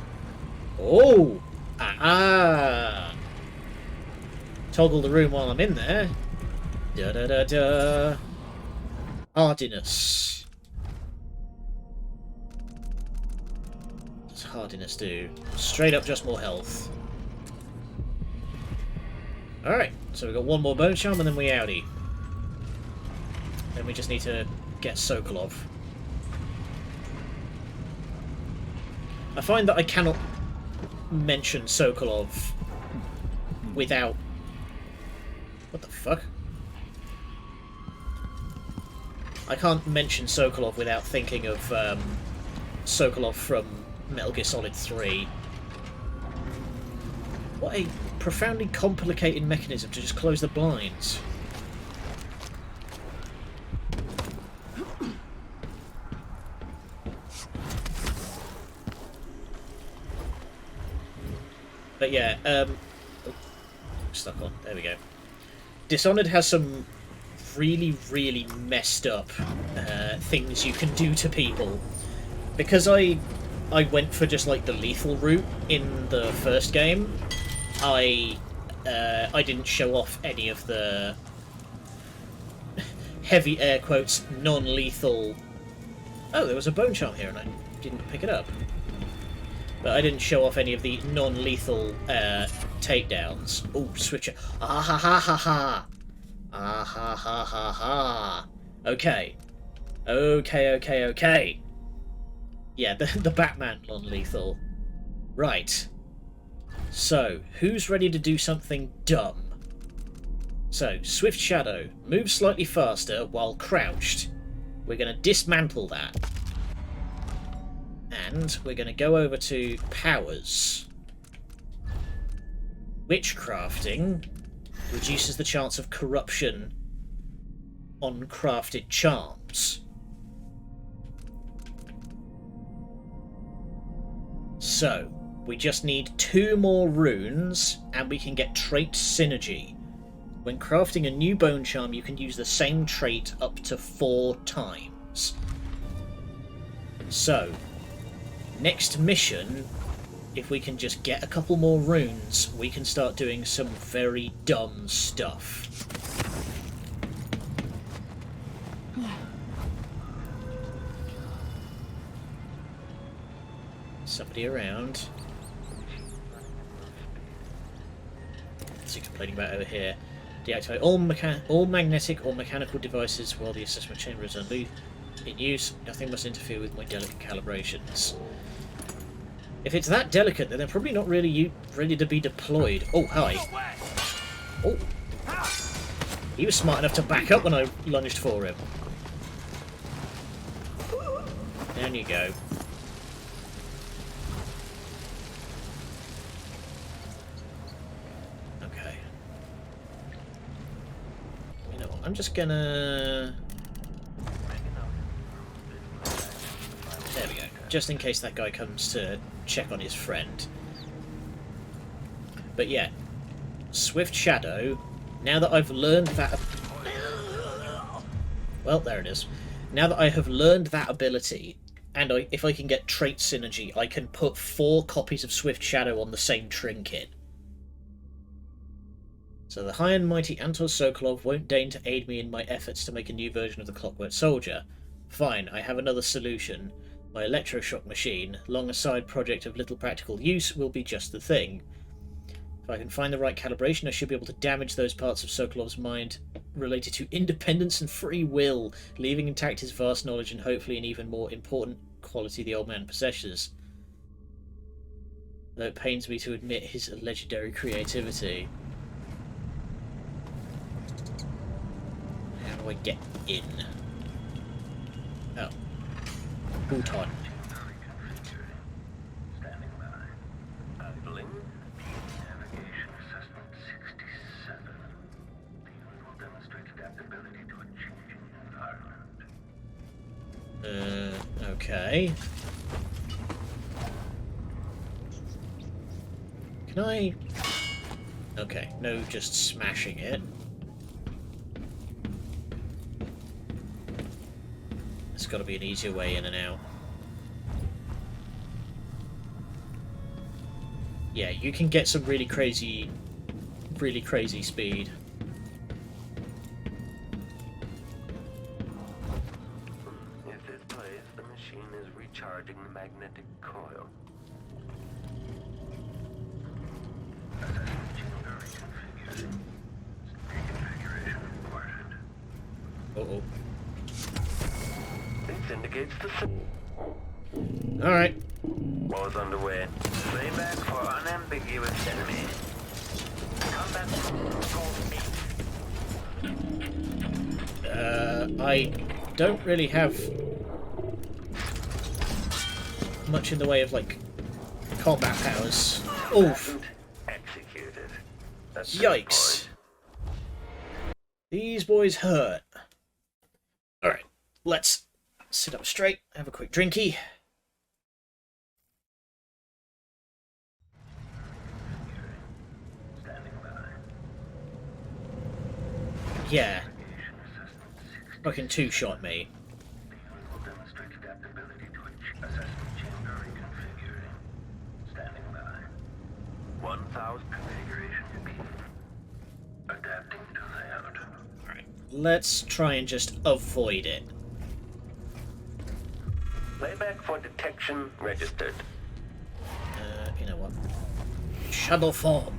Speaker 1: Oh! Ah! toggle the room while I'm in there. Da da da da. Hardiness. What does hardiness do? Straight up just more health. Alright, so we've got one more bone charm and then we outie. Then we just need to get Sokolov. I find that I cannot mention Sokolov without... What the fuck? I can't mention Sokolov without thinking of Sokolov from Metal Gear Solid 3. What a profoundly complicated mechanism to just close the blinds. But yeah, stuck on. There we go. Dishonored has some really, really messed up things you can do to people. Because I went for just like the lethal route in the first game, I didn't show off any of the heavy air quotes non-lethal. Oh, there was a bone charm here and I didn't pick it up. But I didn't show off any of the non-lethal takedowns. Oh, switcher. Ah ha ha ha ha. Ah ha ha ha ha. Okay. Okay. Yeah, the Batman non-lethal. Right. So, who's ready to do something dumb? So, Swift Shadow. Move slightly faster while crouched. We're going to dismantle that. And we're going to go over to powers. Witchcrafting reduces the chance of corruption on crafted charms. So, we just need 2 more runes and we can get trait synergy. When crafting a new bone charm, you can use the same trait up to 4 times. So, next mission, if we can just get a couple more runes, we can start doing some very dumb stuff. Somebody around. What's he complaining about over here? Deactivate all magnetic or mechanical devices while the assessment chamber is in use. Nothing must interfere with my delicate calibrations. If it's that delicate, then they're probably not really ready to be deployed. Oh, hi. Oh. He was smart enough to back up when I lunged for him. Down you go. Okay. You know what? I'm just gonna... There we go. Just in case that guy comes to check on his friend. But yeah, Swift Shadow, now that I've learned that... Well, there it is. Now that I have learned that ability, and if I can get trait synergy, I can put 4 copies of Swift Shadow on the same trinket. So the high and mighty Anton Sokolov won't deign to aid me in my efforts to make a new version of the Clockwork Soldier. Fine, I have another solution. My electroshock machine, long a side project of little practical use, will be just the thing. If I can find the right calibration, I should be able to damage those parts of Sokolov's mind related to independence and free will, leaving intact his vast knowledge and hopefully an even more important quality the old man possesses. Though it pains me to admit his legendary creativity. How do I get in? Oh. Bhutan. Okay. Can I... Okay, no just smashing it. There's got to be an easier way in and out. Yeah, you can get some really crazy really crazy speed.
Speaker 18: If this plays, the machine is recharging the magnetic coil.
Speaker 1: Uh-oh.
Speaker 18: This indicates the...
Speaker 1: Alright.
Speaker 18: War's underway. Playback for unambiguous enemy. Combat score 8.
Speaker 1: I don't really have much in the way of, like, combat powers. Oof.
Speaker 18: Executed.
Speaker 1: Yikes. These boys hurt. Alright, let's sit up straight, have a quick drinky. Yeah. Fucking two-shot me. Alright, let's try and just avoid it.
Speaker 18: Playback for detection registered.
Speaker 1: You know what? Shuttle form.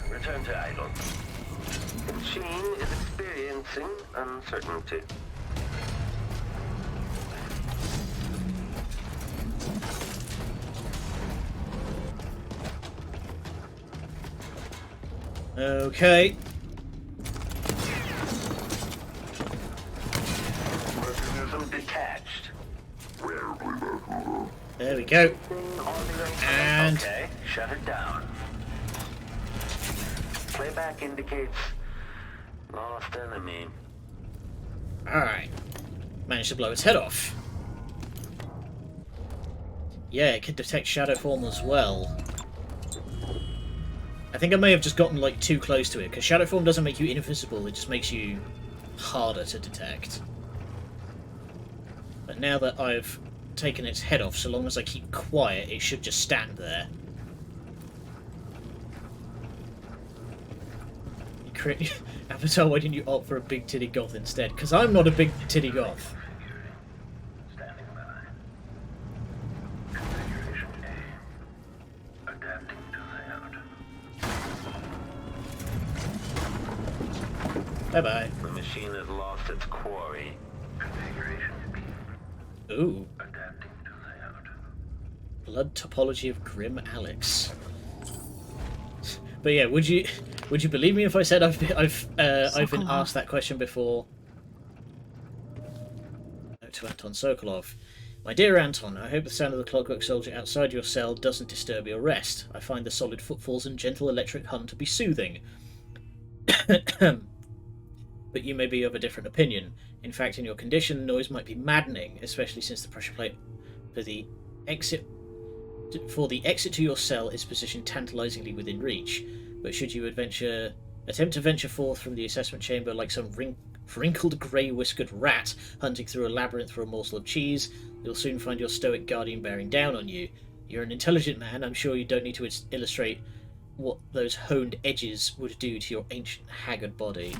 Speaker 18: Return to idle. The machine is experiencing uncertainty.
Speaker 1: Okay.
Speaker 18: Mechanism detached.
Speaker 1: There we go. And
Speaker 18: okay, shut it down. Playback indicates lost enemy.
Speaker 1: alright. Managed to blow its head off. Yeah, it can detect shadow form as well. I think I may have just gotten like too close to it, because shadow form doesn't make you invisible, it just makes you harder to detect. But now that I've taken its head off, so long as I keep quiet, it should just stand there. Avatar, why didn't you opt for a big titty goth instead? Because I'm not a big titty goth. Bye-bye.
Speaker 18: The machine has lost its quarry.
Speaker 1: Ooh. Blood topology of Grim Alex. But yeah, would you believe me if I said I've been asked that question before? Note to Anton Sokolov. My dear Anton, I hope the sound of the Clockwork Soldier outside your cell doesn't disturb your rest. I find the solid footfalls and gentle electric hum to be soothing. But you may be of a different opinion. In fact, in your condition, the noise might be maddening, especially since the pressure plate for the exit to your cell is positioned tantalizingly within reach. But should you attempt to venture forth from the assessment chamber like some wrinkled grey-whiskered rat hunting through a labyrinth for a morsel of cheese, you'll soon find your stoic guardian bearing down on you. You're an intelligent man, I'm sure you don't need to illustrate what those honed edges would do to your ancient, haggard body.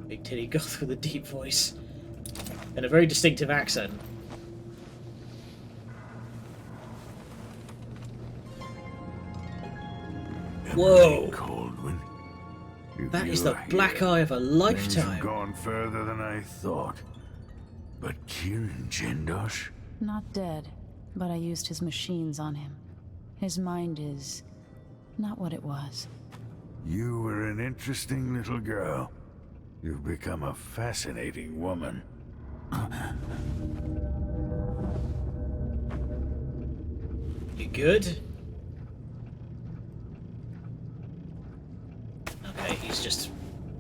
Speaker 1: Big titty goth with a deep voice. And a very distinctive accent. Whoa!
Speaker 11: Coldwin.
Speaker 1: That is the black eye of a lifetime.
Speaker 11: Things have gone further than I thought. But Kieran Jindosh?
Speaker 3: Not dead, but I used his machines on him. His mind is not what it was.
Speaker 11: You were an interesting little girl. You've become a fascinating woman.
Speaker 1: You good? Okay, he's just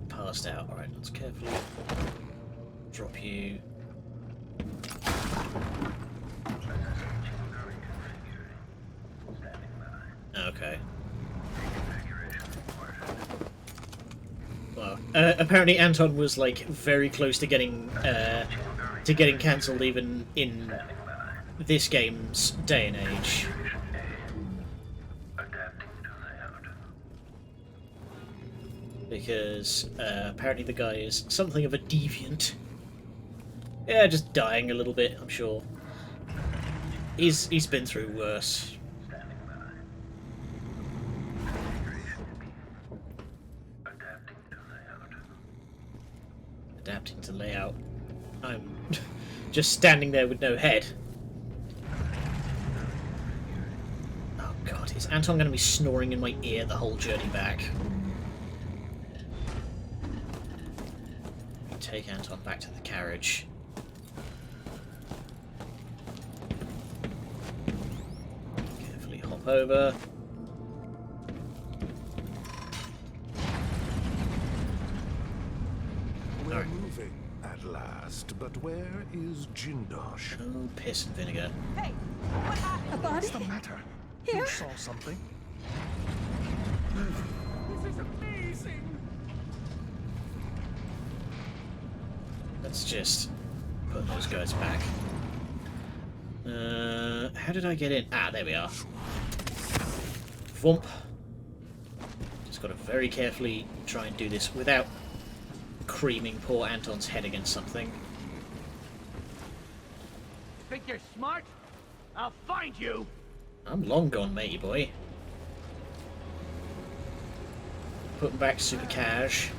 Speaker 1: passed out. Alright, let's carefully drop you. Okay. Well, apparently Anton was like very close to getting cancelled even in this game's day and age. because apparently the guy is something of a deviant. Yeah, just dying a little bit, I'm sure. He's been through worse. Adapting to layout. I'm just standing there with no head. Oh god, is Anton going to be snoring in my ear the whole journey back? Take Anton back to the carriage. Carefully hop over.
Speaker 16: We're moving at last, but where is Jindosh?
Speaker 1: Oh, piss and vinegar.
Speaker 17: Hey, what happened?
Speaker 16: What's the matter?
Speaker 17: Here?
Speaker 16: You saw something?
Speaker 17: This is amazing.
Speaker 1: Let's just put those guys back. How did I get in? Ah, there we are. Vump. Just got to very carefully try and do this without creaming poor Anton's head against something.
Speaker 20: Think you're smart? I'll find you!
Speaker 1: I'm long gone, matey boy. Putting back super cash.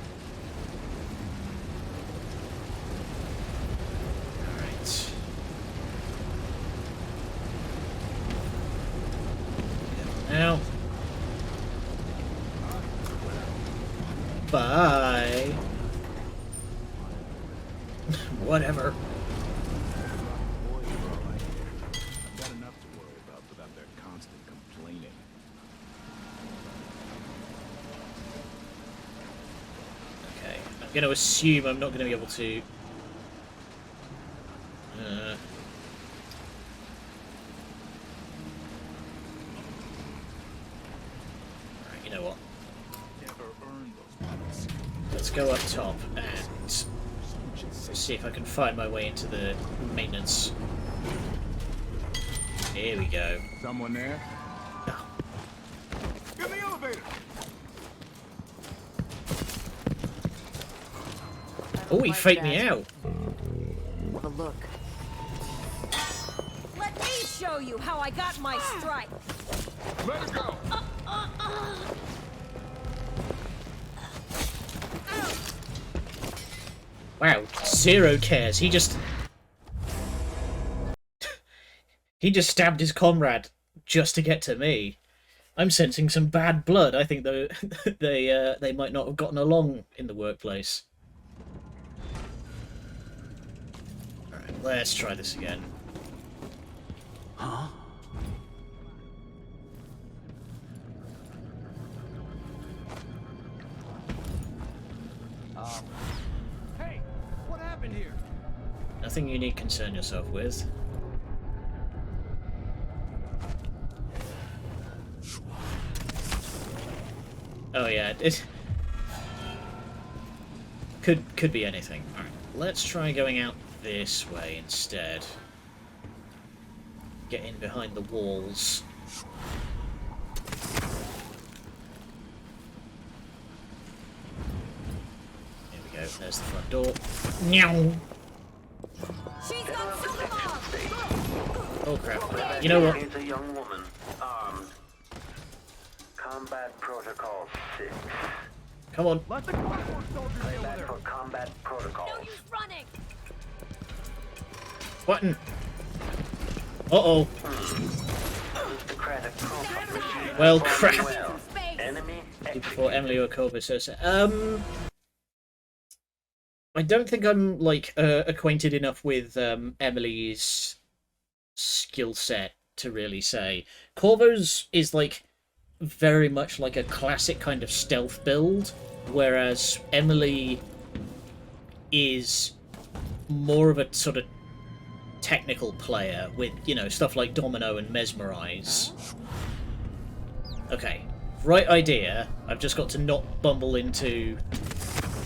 Speaker 1: Alright. Now. Bye. Whatever.
Speaker 5: I've got enough to worry about without their constant complaining.
Speaker 1: Okay, I'm going to assume I'm not going to be able to... Alright, you know what? Let's go up top and see if I can find my way into the maintenance. Here we go.
Speaker 5: Someone there?
Speaker 20: Get in the elevator!
Speaker 1: Oh, he faked me out.
Speaker 7: Have a look.
Speaker 8: Let me show you how I got my strike.
Speaker 20: Let her go!
Speaker 1: Wow, zero cares. He just stabbed his comrade just to get to me. I'm sensing some bad blood. I think they might not have gotten along in the workplace. All right, let's try this again.
Speaker 5: Huh?
Speaker 20: Hey, what happened here?
Speaker 1: Nothing you need concern yourself with. Oh yeah, it could be anything. All right, let's try going out this way instead. Get in behind the walls. Here we go. There's the front door. Meow.
Speaker 8: She's got Silvermog!
Speaker 1: Oh crap! You know what?
Speaker 18: It's a young woman, armed. Combat Protocol 6.
Speaker 1: Come on.
Speaker 20: Let the clockwork soldiers
Speaker 18: Play
Speaker 20: deal with
Speaker 18: back
Speaker 20: her.
Speaker 18: for Combat Protocols.
Speaker 8: No use running!
Speaker 1: Button. Uh-oh. Well, crap.
Speaker 18: Enemy
Speaker 1: Before Emily or Corvus says, I don't think I'm, like, acquainted enough with Emily's skill set to really say. Corvo's is, like, very much like a classic kind of stealth build, whereas Emily is more of a sort of technical player with, you know, stuff like Domino and Mesmerize. Okay, right idea. I've just got to not bumble into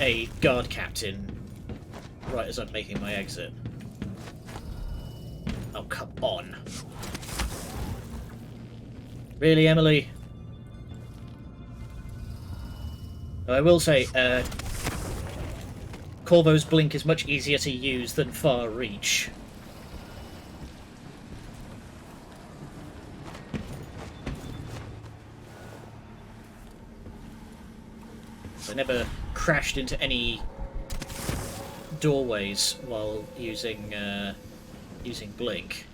Speaker 1: a guard captain right as I'm making my exit. Oh, come on. Really, Emily? I will say, Corvo's Blink is much easier to use than Far Reach. I never crashed into any doorways while using Blink.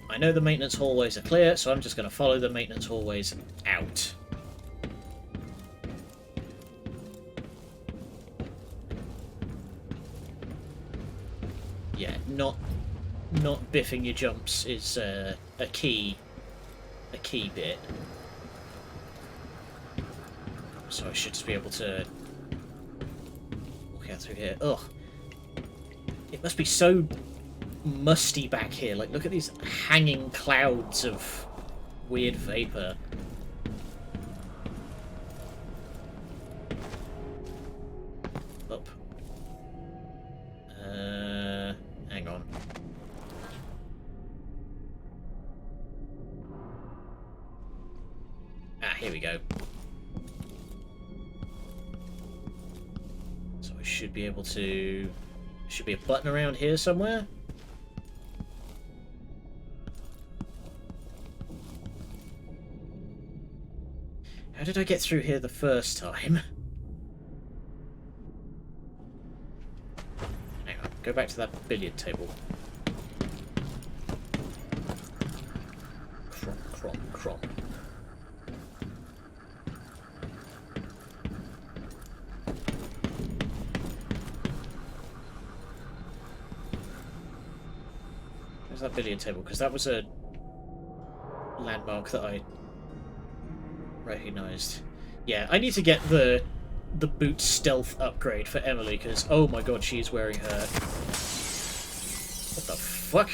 Speaker 1: I know the maintenance hallways are clear, so I'm just going to follow the maintenance hallways out. Yeah, not biffing your jumps is a key bit. So I should just be able to walk out through here. Ugh. It must be so musty back here. Like, look at these hanging clouds of weird vapor. Up. Hang on. Ah, here we go. So I should be able to... Should be a button around here somewhere. How did I get through here the first time? Hang on, go back to that billiard table. Crop, crop, crop. Where's that billiard table? Because that was a landmark that I recognised. Yeah, I need to get the boot stealth upgrade for Emily, because oh my god, she's wearing her... What the fuck?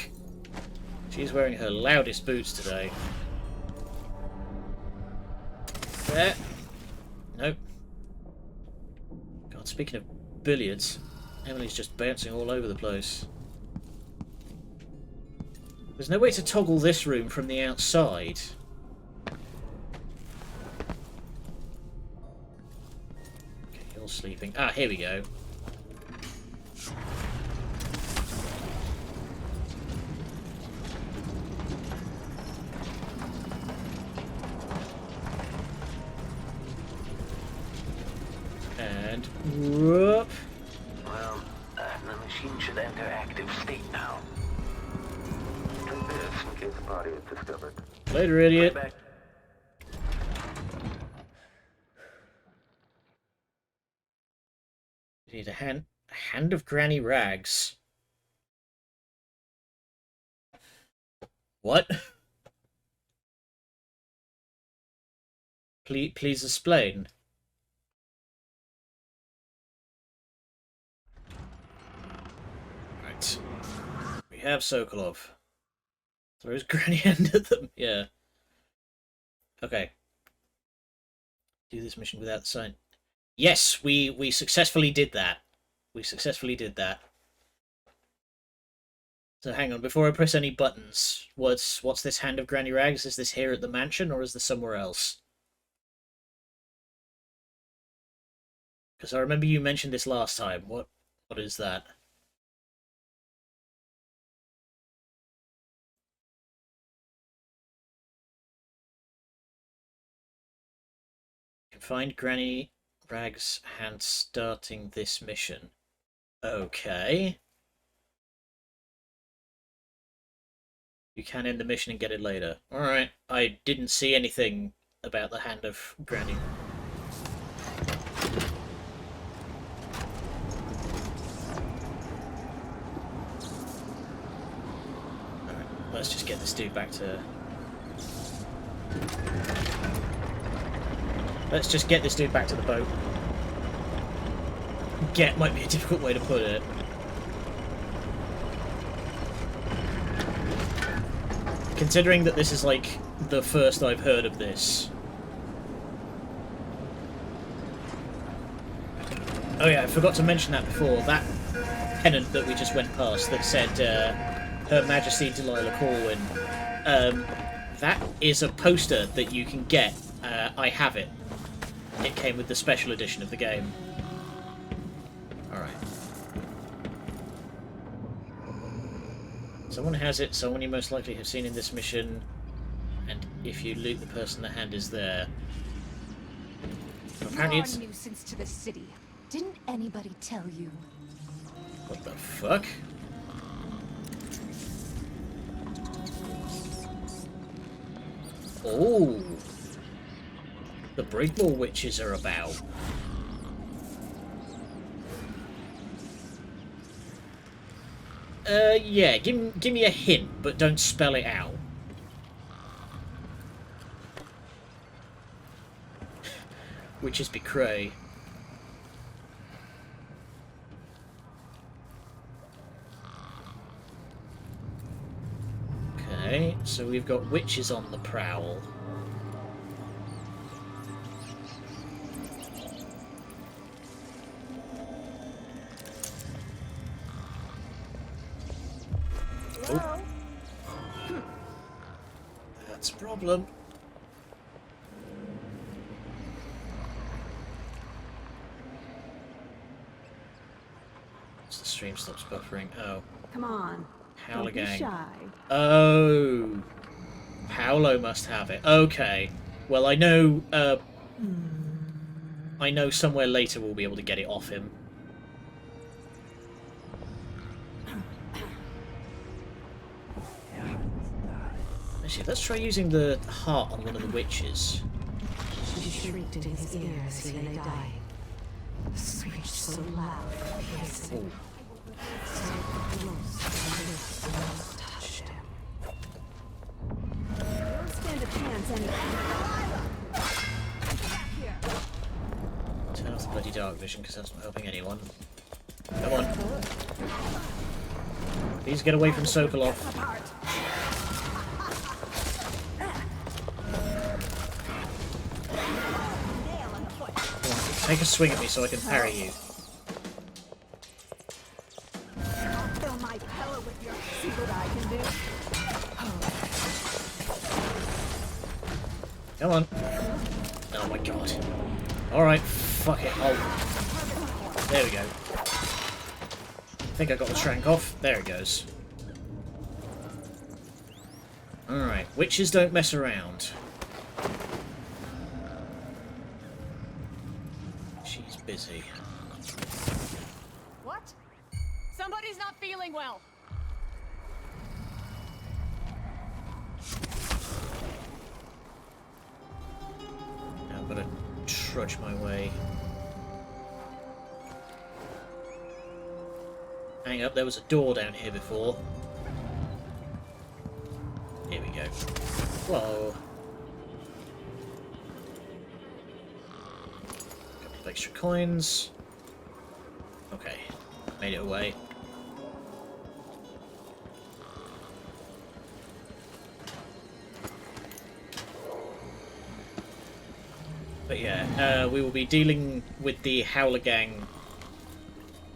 Speaker 1: She's wearing her loudest boots today. There. Nope. God, speaking of billiards, Emily's just bouncing all over the place. There's no way to toggle this room from the outside. Okay, you're sleeping. Ah, here we go. And whoop.
Speaker 18: Well, the machine should enter active state now. In case the body is discovered.
Speaker 1: Later, idiot.
Speaker 18: Right back.
Speaker 1: You need a hand of Granny Rags. What? Please explain. Right. We have Sokolov. Throws Granny Hand at them. Yeah. Okay. Do this mission without the sign. Yes, we successfully did that. We successfully did that. So hang on, before I press any buttons, what's this Hand of Granny Rags? Is this here at the mansion, or is this somewhere else? Because I remember you mentioned this last time. What is that? Find Granny Rags' hand starting this mission. Okay. You can end the mission and get it later. Alright. I didn't see anything about the Hand of Granny. Alright, let's just get this dude back to... Let's just get this dude back to the boat. Get might be a difficult way to put it. Considering that this is like the first I've heard of this. Oh yeah, I forgot to mention that before. That pennant that we just went past that said Her Majesty Delilah Corwin. That is a poster that you can get. I have it. It came with the special edition of the game. Alright. Someone has it, someone you most likely have seen in this mission, and if you loot the person, the hand is there. Apparently it's...
Speaker 8: You're a nuisance to the city. Didn't anybody tell you?
Speaker 1: What the fuck? Oh, the Brigmore witches are about. Yeah, give me a hint, but don't spell it out. Witches be cray. Okay, so we've got witches on the prowl. Oh. That's a problem. So the stream stops buffering. Oh.
Speaker 4: Come on.
Speaker 1: Howler
Speaker 4: Don't be
Speaker 1: gang.
Speaker 4: shy.
Speaker 1: Oh. Paolo must have it. Okay. Well, I know somewhere later we'll be able to get it off him. Actually, let's try using the heart on one of the witches.
Speaker 4: She shrieked in his ear as he lay dying. The screech so loud and piercing. So close to the lips almost touched him. Don't stand a chance anyway.
Speaker 1: Turn off the bloody dark vision, because that's not helping anyone. Come on. Please get away from Sokolov. Take a swing at me so I can parry you.
Speaker 17: Fill my pillow with your... See what I can do?
Speaker 1: Come on. Oh my god. Alright, fuck it. There we go. I think I got the shrank off. There it goes. Alright, witches don't mess around. She's busy.
Speaker 12: What? Somebody's not feeling well.
Speaker 1: Now I've got to trudge my way. Hang up, there was a door down here before. Here we go. Whoa. Couple of extra coins. Okay, made it away. But yeah, we will be dealing with the Howler Gang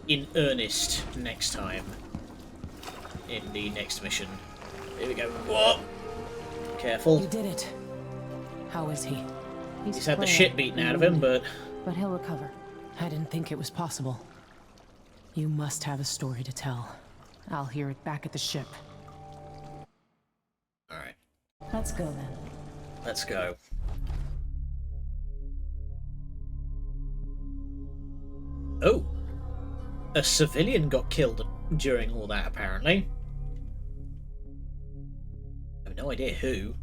Speaker 1: in earnest next time. In the next mission. Here we go. Whoa! Careful.
Speaker 2: You did it. How is he?
Speaker 1: He's had the shit beaten out of him, but
Speaker 2: he'll recover. I didn't think it was possible. You must have a story to tell. I'll hear it back at the ship.
Speaker 1: Alright.
Speaker 3: Let's go then.
Speaker 1: Let's go. Oh! A civilian got killed during all that, apparently. I have no idea who.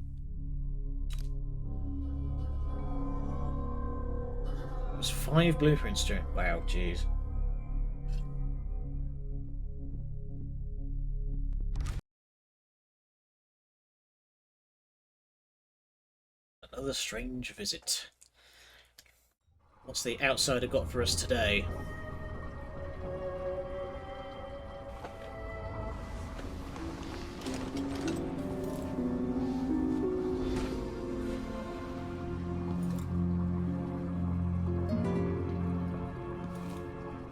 Speaker 1: There's 5 blueprints during... Wow, jeez. Another strange visit. What's the outsider got for us today?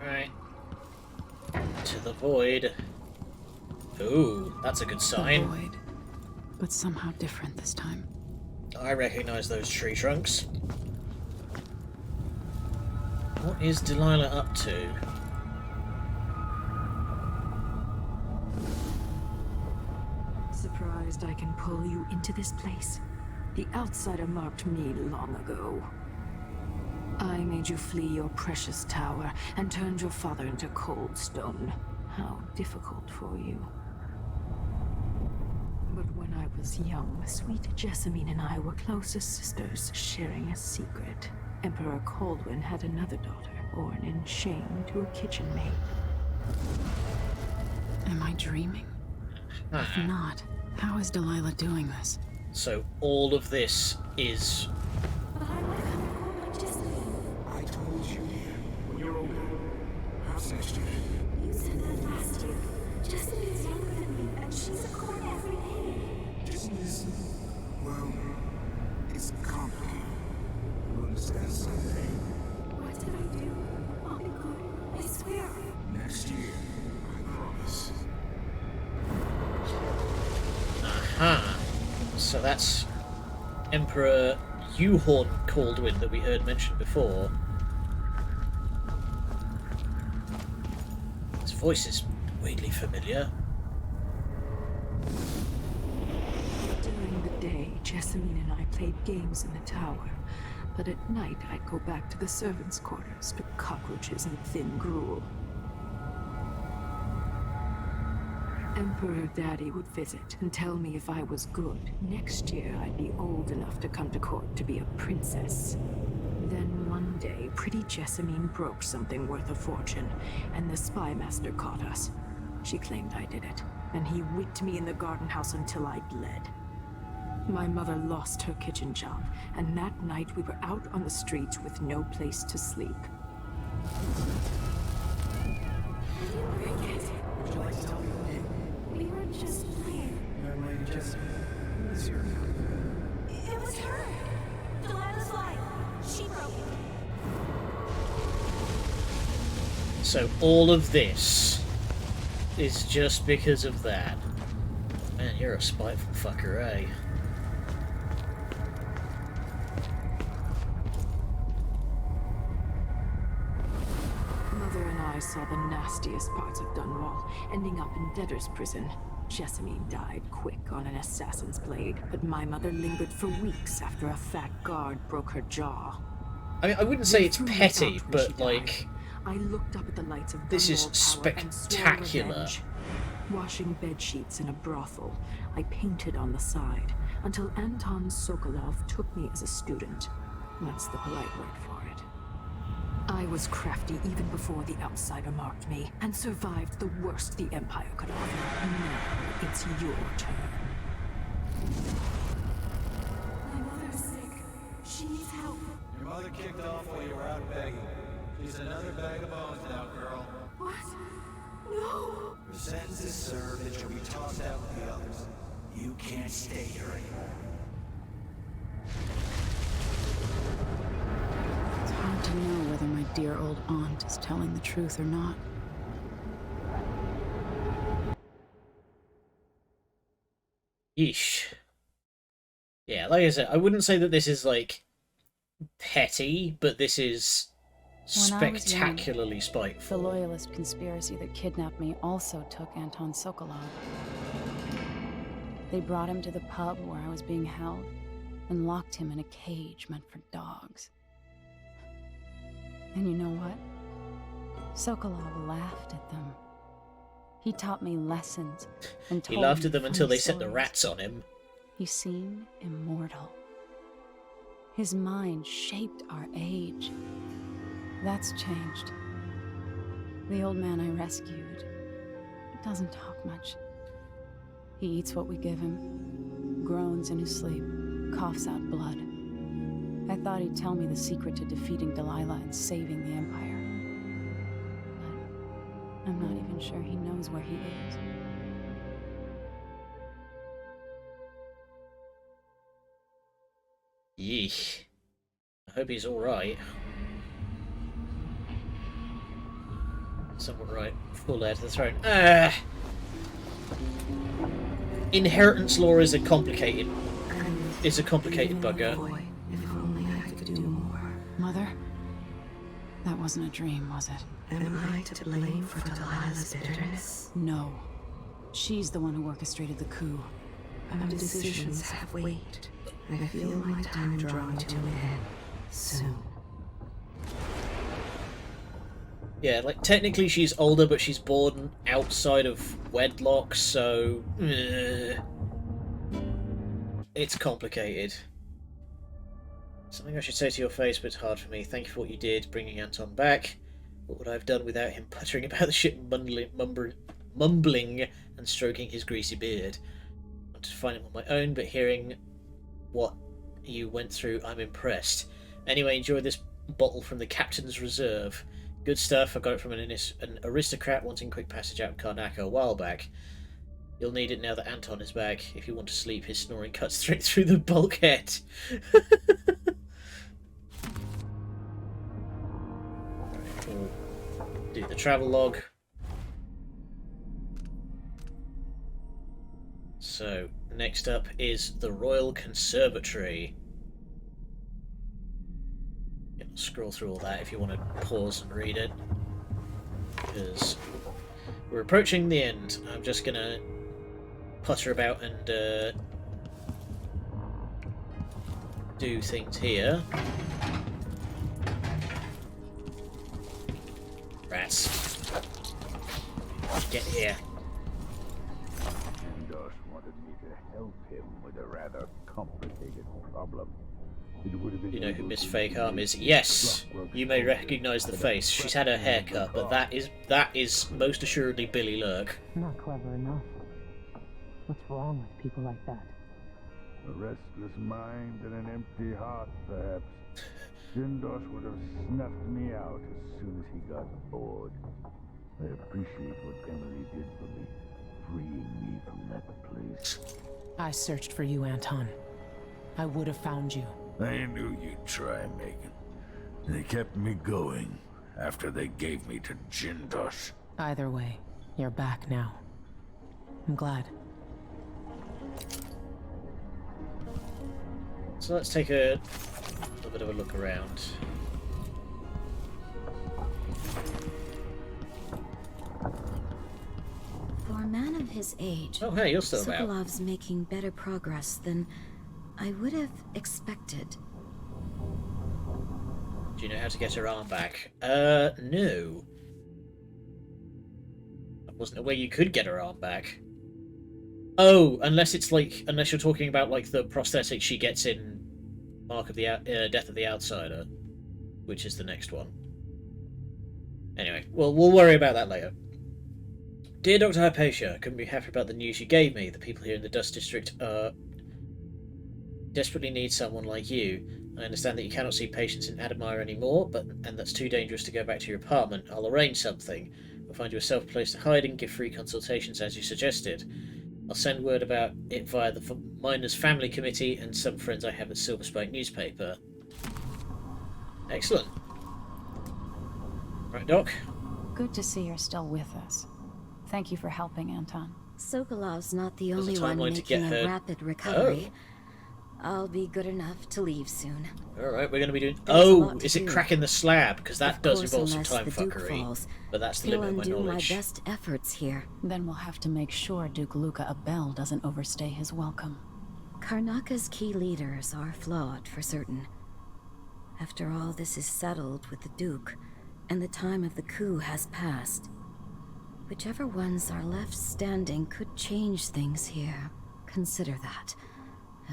Speaker 1: Right. To the void. Ooh, that's a good sign.
Speaker 2: Void. but somehow different this time.
Speaker 1: I recognize those tree trunks. What is Delilah up to?
Speaker 4: Surprised I can pull you into this place? The outsider marked me long ago. I made you flee your precious tower and turned your father into cold stone. How difficult for you. But when I was young, sweet Jessamine and I were close as sisters, sharing a secret. Emperor Coldwin had another daughter, born in shame to a kitchen maid.
Speaker 2: Am I dreaming? If not, how is Delilah doing this?
Speaker 1: So all of this is...
Speaker 6: I told you, when you're older, perhaps next year.
Speaker 8: You said that last year. Jessamine's younger than me, and she's a court every day.
Speaker 6: Business, well, it's complicated. You'll understand someday.
Speaker 8: What did I do? I'll be good. I swear.
Speaker 6: Next year, I promise.
Speaker 1: Aha! So that's Emperor Euhorn Caldwin that we heard mentioned before. His voice is weirdly familiar.
Speaker 4: During the day, Jessamine and I played games in the tower. But at night, I'd go back to the servants' quarters to cockroaches and thin gruel. Emperor Daddy would visit and tell me if I was good. Next year, I'd be old enough to come to court to be a princess. Then one day, pretty Jessamine broke something worth a fortune, and the spy master caught us. She claimed I did it, and he whipped me in the garden house until I bled. My mother lost her kitchen job, and that night we were out on the streets with no place to sleep.
Speaker 6: Would you like to tell me your name?
Speaker 8: We were just playing.
Speaker 6: Young lady Jessamine, who is your name?
Speaker 8: It was her. Delilah's life. She broke it.
Speaker 1: So all of this is just because of that. Man, you're a spiteful fucker, eh?
Speaker 4: Mother and I saw the nastiest parts of Dunwall, ending up in debtor's prison. Jessamine died quick on an assassin's blade, but my mother lingered for weeks after a fat guard broke her jaw.
Speaker 1: I mean, I wouldn't say it's petty, but like...
Speaker 4: I looked up at the lights of
Speaker 1: this is
Speaker 4: Dunwall Tower and swore
Speaker 1: spectacular.
Speaker 4: revenge. Washing bed sheets in a brothel, I painted on the side, until Anton Sokolov took me as a student. That's the polite word for it. I was crafty even before the outsider marked me, and survived the worst the Empire could offer. Now it's your turn.
Speaker 8: My mother's sick. She needs help.
Speaker 13: Your mother kicked off while you were out begging. She's another bag of bones now, girl.
Speaker 8: What? No!
Speaker 6: Your sentence is served and you'll be tossed out with the others. You can't stay here anymore.
Speaker 2: It's hard to know whether my dear old aunt is telling the truth or not.
Speaker 1: Yeesh. Yeah, like I said, I wouldn't say that this is, like, petty, but this is
Speaker 2: When I was
Speaker 1: spectacularly
Speaker 2: young,
Speaker 1: spiteful.
Speaker 2: the loyalist conspiracy that kidnapped me also took Anton Sokolov. They brought him to the pub where I was being held and locked him in a cage meant for dogs. And you know what? Sokolov laughed at them. He taught me lessons and told
Speaker 1: He laughed
Speaker 2: me
Speaker 1: at them until
Speaker 2: funny
Speaker 1: they set the
Speaker 2: stories.
Speaker 1: rats on him.
Speaker 2: He seemed immortal. His mind shaped our age. That's changed. The old man I rescued doesn't talk much. He eats what we give him, groans in his sleep, coughs out blood. I thought he'd tell me the secret to defeating Delilah and saving the Empire. But I'm not even sure he knows where he is.
Speaker 1: Yeesh. I hope he's alright. Someone right. Full heir to the throne. inheritance law is a complicated bugger.
Speaker 4: If only I could do more.
Speaker 3: Mother? That wasn't a dream, was it?
Speaker 4: Am I to blame for Delilah's bitterness?
Speaker 3: No. She's the one who orchestrated the coup.
Speaker 4: Our decisions have weight. I feel my time drawing to an end soon.
Speaker 1: Yeah, like, technically she's older, but she's born outside of wedlock, so... it's complicated. Something I should say to your face, but it's hard for me. Thank you for what you did, bringing Anton back. What would I have done without him puttering about the ship, mumbling and stroking his greasy beard? I wanted to find him on my own, but hearing what you went through, I'm impressed. Anyway, enjoy this bottle from the Captain's Reserve. Good stuff. I got it from an aristocrat wanting quick passage out of Karnaca a while back. You'll need it now that Anton is back. If you want to sleep, his snoring cuts straight through the bulkhead. We'll do the travel log. So, next up is the Royal Conservatory. Scroll through all that if you want to pause and read it, because we're approaching the end. I'm just gonna putter about and do things here. Rats, get here.
Speaker 11: Jindosh wanted me to help him with a rather complicated problem.
Speaker 1: You know who Miss Fake Arm is? Yes, you may recognise the face. She's had her hair cut, but that is most assuredly Billy Lurk.
Speaker 10: Not clever enough. What's wrong with people like that?
Speaker 11: A restless mind and an empty heart, perhaps. Jindosh would have snuffed me out as soon as he got bored. I appreciate what Emily did for me, freeing me from that place.
Speaker 10: I searched for you, Anton. I would have found you.
Speaker 11: I knew you'd try, Megan. They kept me going after they gave me to Jindosh.
Speaker 10: Either way, you're back now. I'm glad.
Speaker 1: So let's take a little bit of a look around.
Speaker 19: For a man of his age,
Speaker 1: oh hey, you're still about.
Speaker 19: Sokolov's making better progress than I would have expected.
Speaker 1: Do you know how to get her arm back? No. I wasn't aware you could get her arm back. Oh, unless you're talking about like the prosthetic she gets in Mark of the Death of the Outsider, which is the next one. Anyway, we'll worry about that later. Dear Dr. Hypatia, couldn't be happier about the news you gave me. The people here in the Dust District desperately need someone like you. I understand that you cannot see patients in Admire anymore, and that's too dangerous to go back to your apartment. I'll arrange something. We'll find you a safe place to hide and give free consultations as you suggested. I'll send word about it via the Miners' Family Committee and some friends I have at Silver Spike newspaper. Excellent. Right, Doc?
Speaker 3: Good to see you're still with us. Thank you for helping, Anton.
Speaker 19: Sokolov's not the
Speaker 1: There's a
Speaker 19: only one
Speaker 1: timeline to get
Speaker 19: making a
Speaker 1: her-
Speaker 19: rapid recovery. I'll be good enough to leave soon.
Speaker 1: Alright, we're going to be doing...
Speaker 19: There's a
Speaker 1: Oh,
Speaker 19: lot to
Speaker 1: is it
Speaker 19: do.
Speaker 1: cracking the slab? Because that does
Speaker 19: Of
Speaker 1: involve
Speaker 19: course,
Speaker 1: some time
Speaker 19: unless the Duke
Speaker 1: fuckery.
Speaker 19: falls,
Speaker 1: But that's the
Speaker 19: he'll
Speaker 1: limit of my
Speaker 19: undo my
Speaker 1: knowledge.
Speaker 19: best efforts here.
Speaker 3: Then we'll have to make sure Duke Luca Abel doesn't overstay his welcome.
Speaker 19: Karnaca's key leaders are flawed, for certain. After all this is settled with the Duke, and the time of the coup has passed, whichever ones are left standing could change things here. Consider that,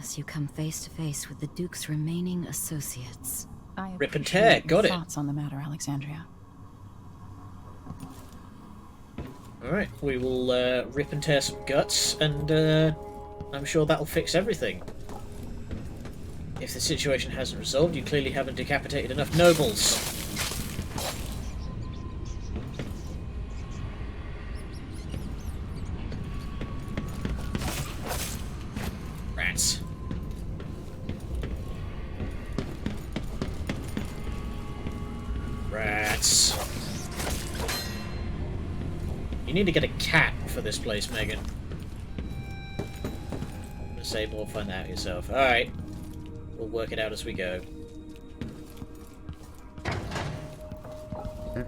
Speaker 19: as you come face to face with the Duke's remaining associates.
Speaker 3: I
Speaker 1: Rip and tear,
Speaker 3: appreciate your
Speaker 1: got it.
Speaker 3: thoughts on the matter, Alexandria.
Speaker 1: Alright, we will rip and tear some guts, and I'm sure that'll fix everything. If the situation hasn't resolved, you clearly haven't decapitated enough nobles. Rats. Rats. You need to get a cat for this place, Megan. to say more, find that out yourself. Alright. We'll work it out as we go.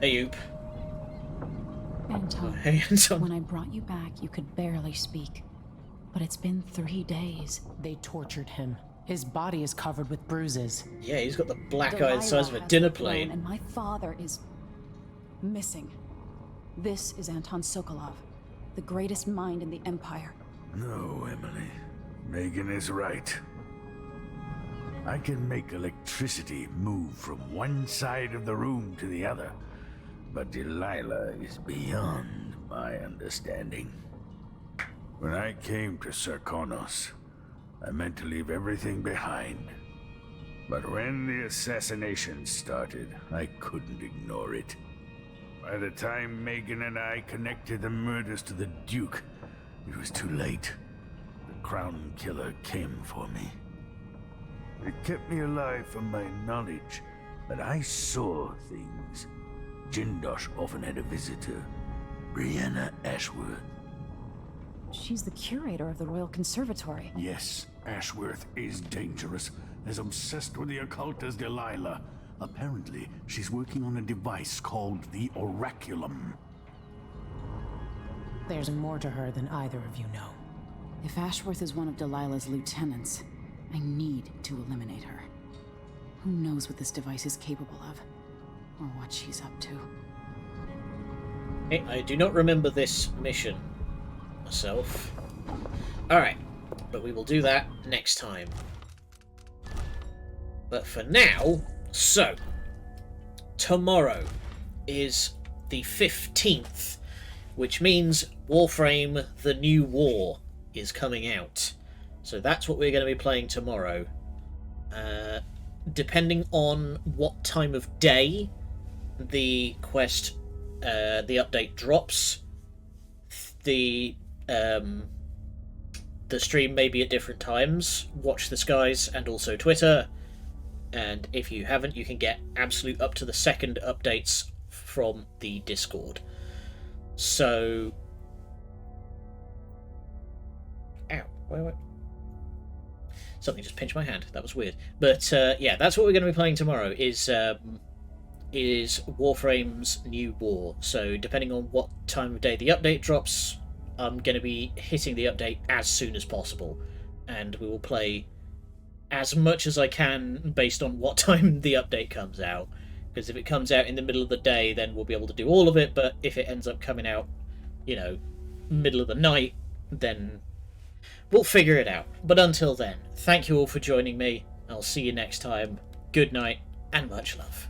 Speaker 1: Hey, Oop.
Speaker 3: Anton,
Speaker 1: Hey, Anton.
Speaker 3: when I brought you back, you could barely speak. But it's been 3 days.
Speaker 10: They tortured him. His body is covered with bruises.
Speaker 1: Yeah, he's got the black eye
Speaker 3: Delilah
Speaker 1: the size of a
Speaker 3: has
Speaker 1: dinner
Speaker 3: the throne,
Speaker 1: plate.
Speaker 3: And my father is missing. This is Anton Sokolov, the greatest mind in the Empire.
Speaker 11: No, Emily. Megan is right. I can make electricity move from one side of the room to the other, but Delilah is beyond my understanding. When I came to Sarkonos, I meant to leave everything behind. But when the assassination started, I couldn't ignore it. By the time Megan and I connected the murders to the Duke, it was too late. The Crown Killer came for me. It kept me alive from my knowledge, but I saw things. Jindosh often had a visitor, Brianna Ashworth.
Speaker 3: She's the curator of the Royal Conservatory.
Speaker 11: Yes, Ashworth is dangerous, as obsessed with the occult as Delilah. Apparently, she's working on a device called the Oraculum.
Speaker 10: There's more to her than either of you know.
Speaker 3: If Ashworth is one of Delilah's lieutenants, I need to eliminate her. Who knows what this device is capable of, or what she's up to.
Speaker 1: Hey, I do not remember this mission myself. Alright, but we will do that next time. But for now, so, tomorrow is the 15th, which means Warframe The New War is coming out. So that's what we're going to be playing tomorrow. Depending on what time of day the quest, the update drops, the stream may be at different times. Watch the skies and also Twitter. And if you haven't, you can get absolute up to the second updates from the Discord. So... Ow. Wait. Something just pinched my hand. That was weird. But yeah, that's what we're going to be playing tomorrow, is Warframe's New War. So depending on what time of day the update drops, I'm going to be hitting the update as soon as possible. And we will play as much as I can based on what time the update comes out. Because if it comes out in the middle of the day, then we'll be able to do all of it. But if it ends up coming out, you know, middle of the night, then we'll figure it out. But until then, thank you all for joining me. I'll see you next time. Good night and much love.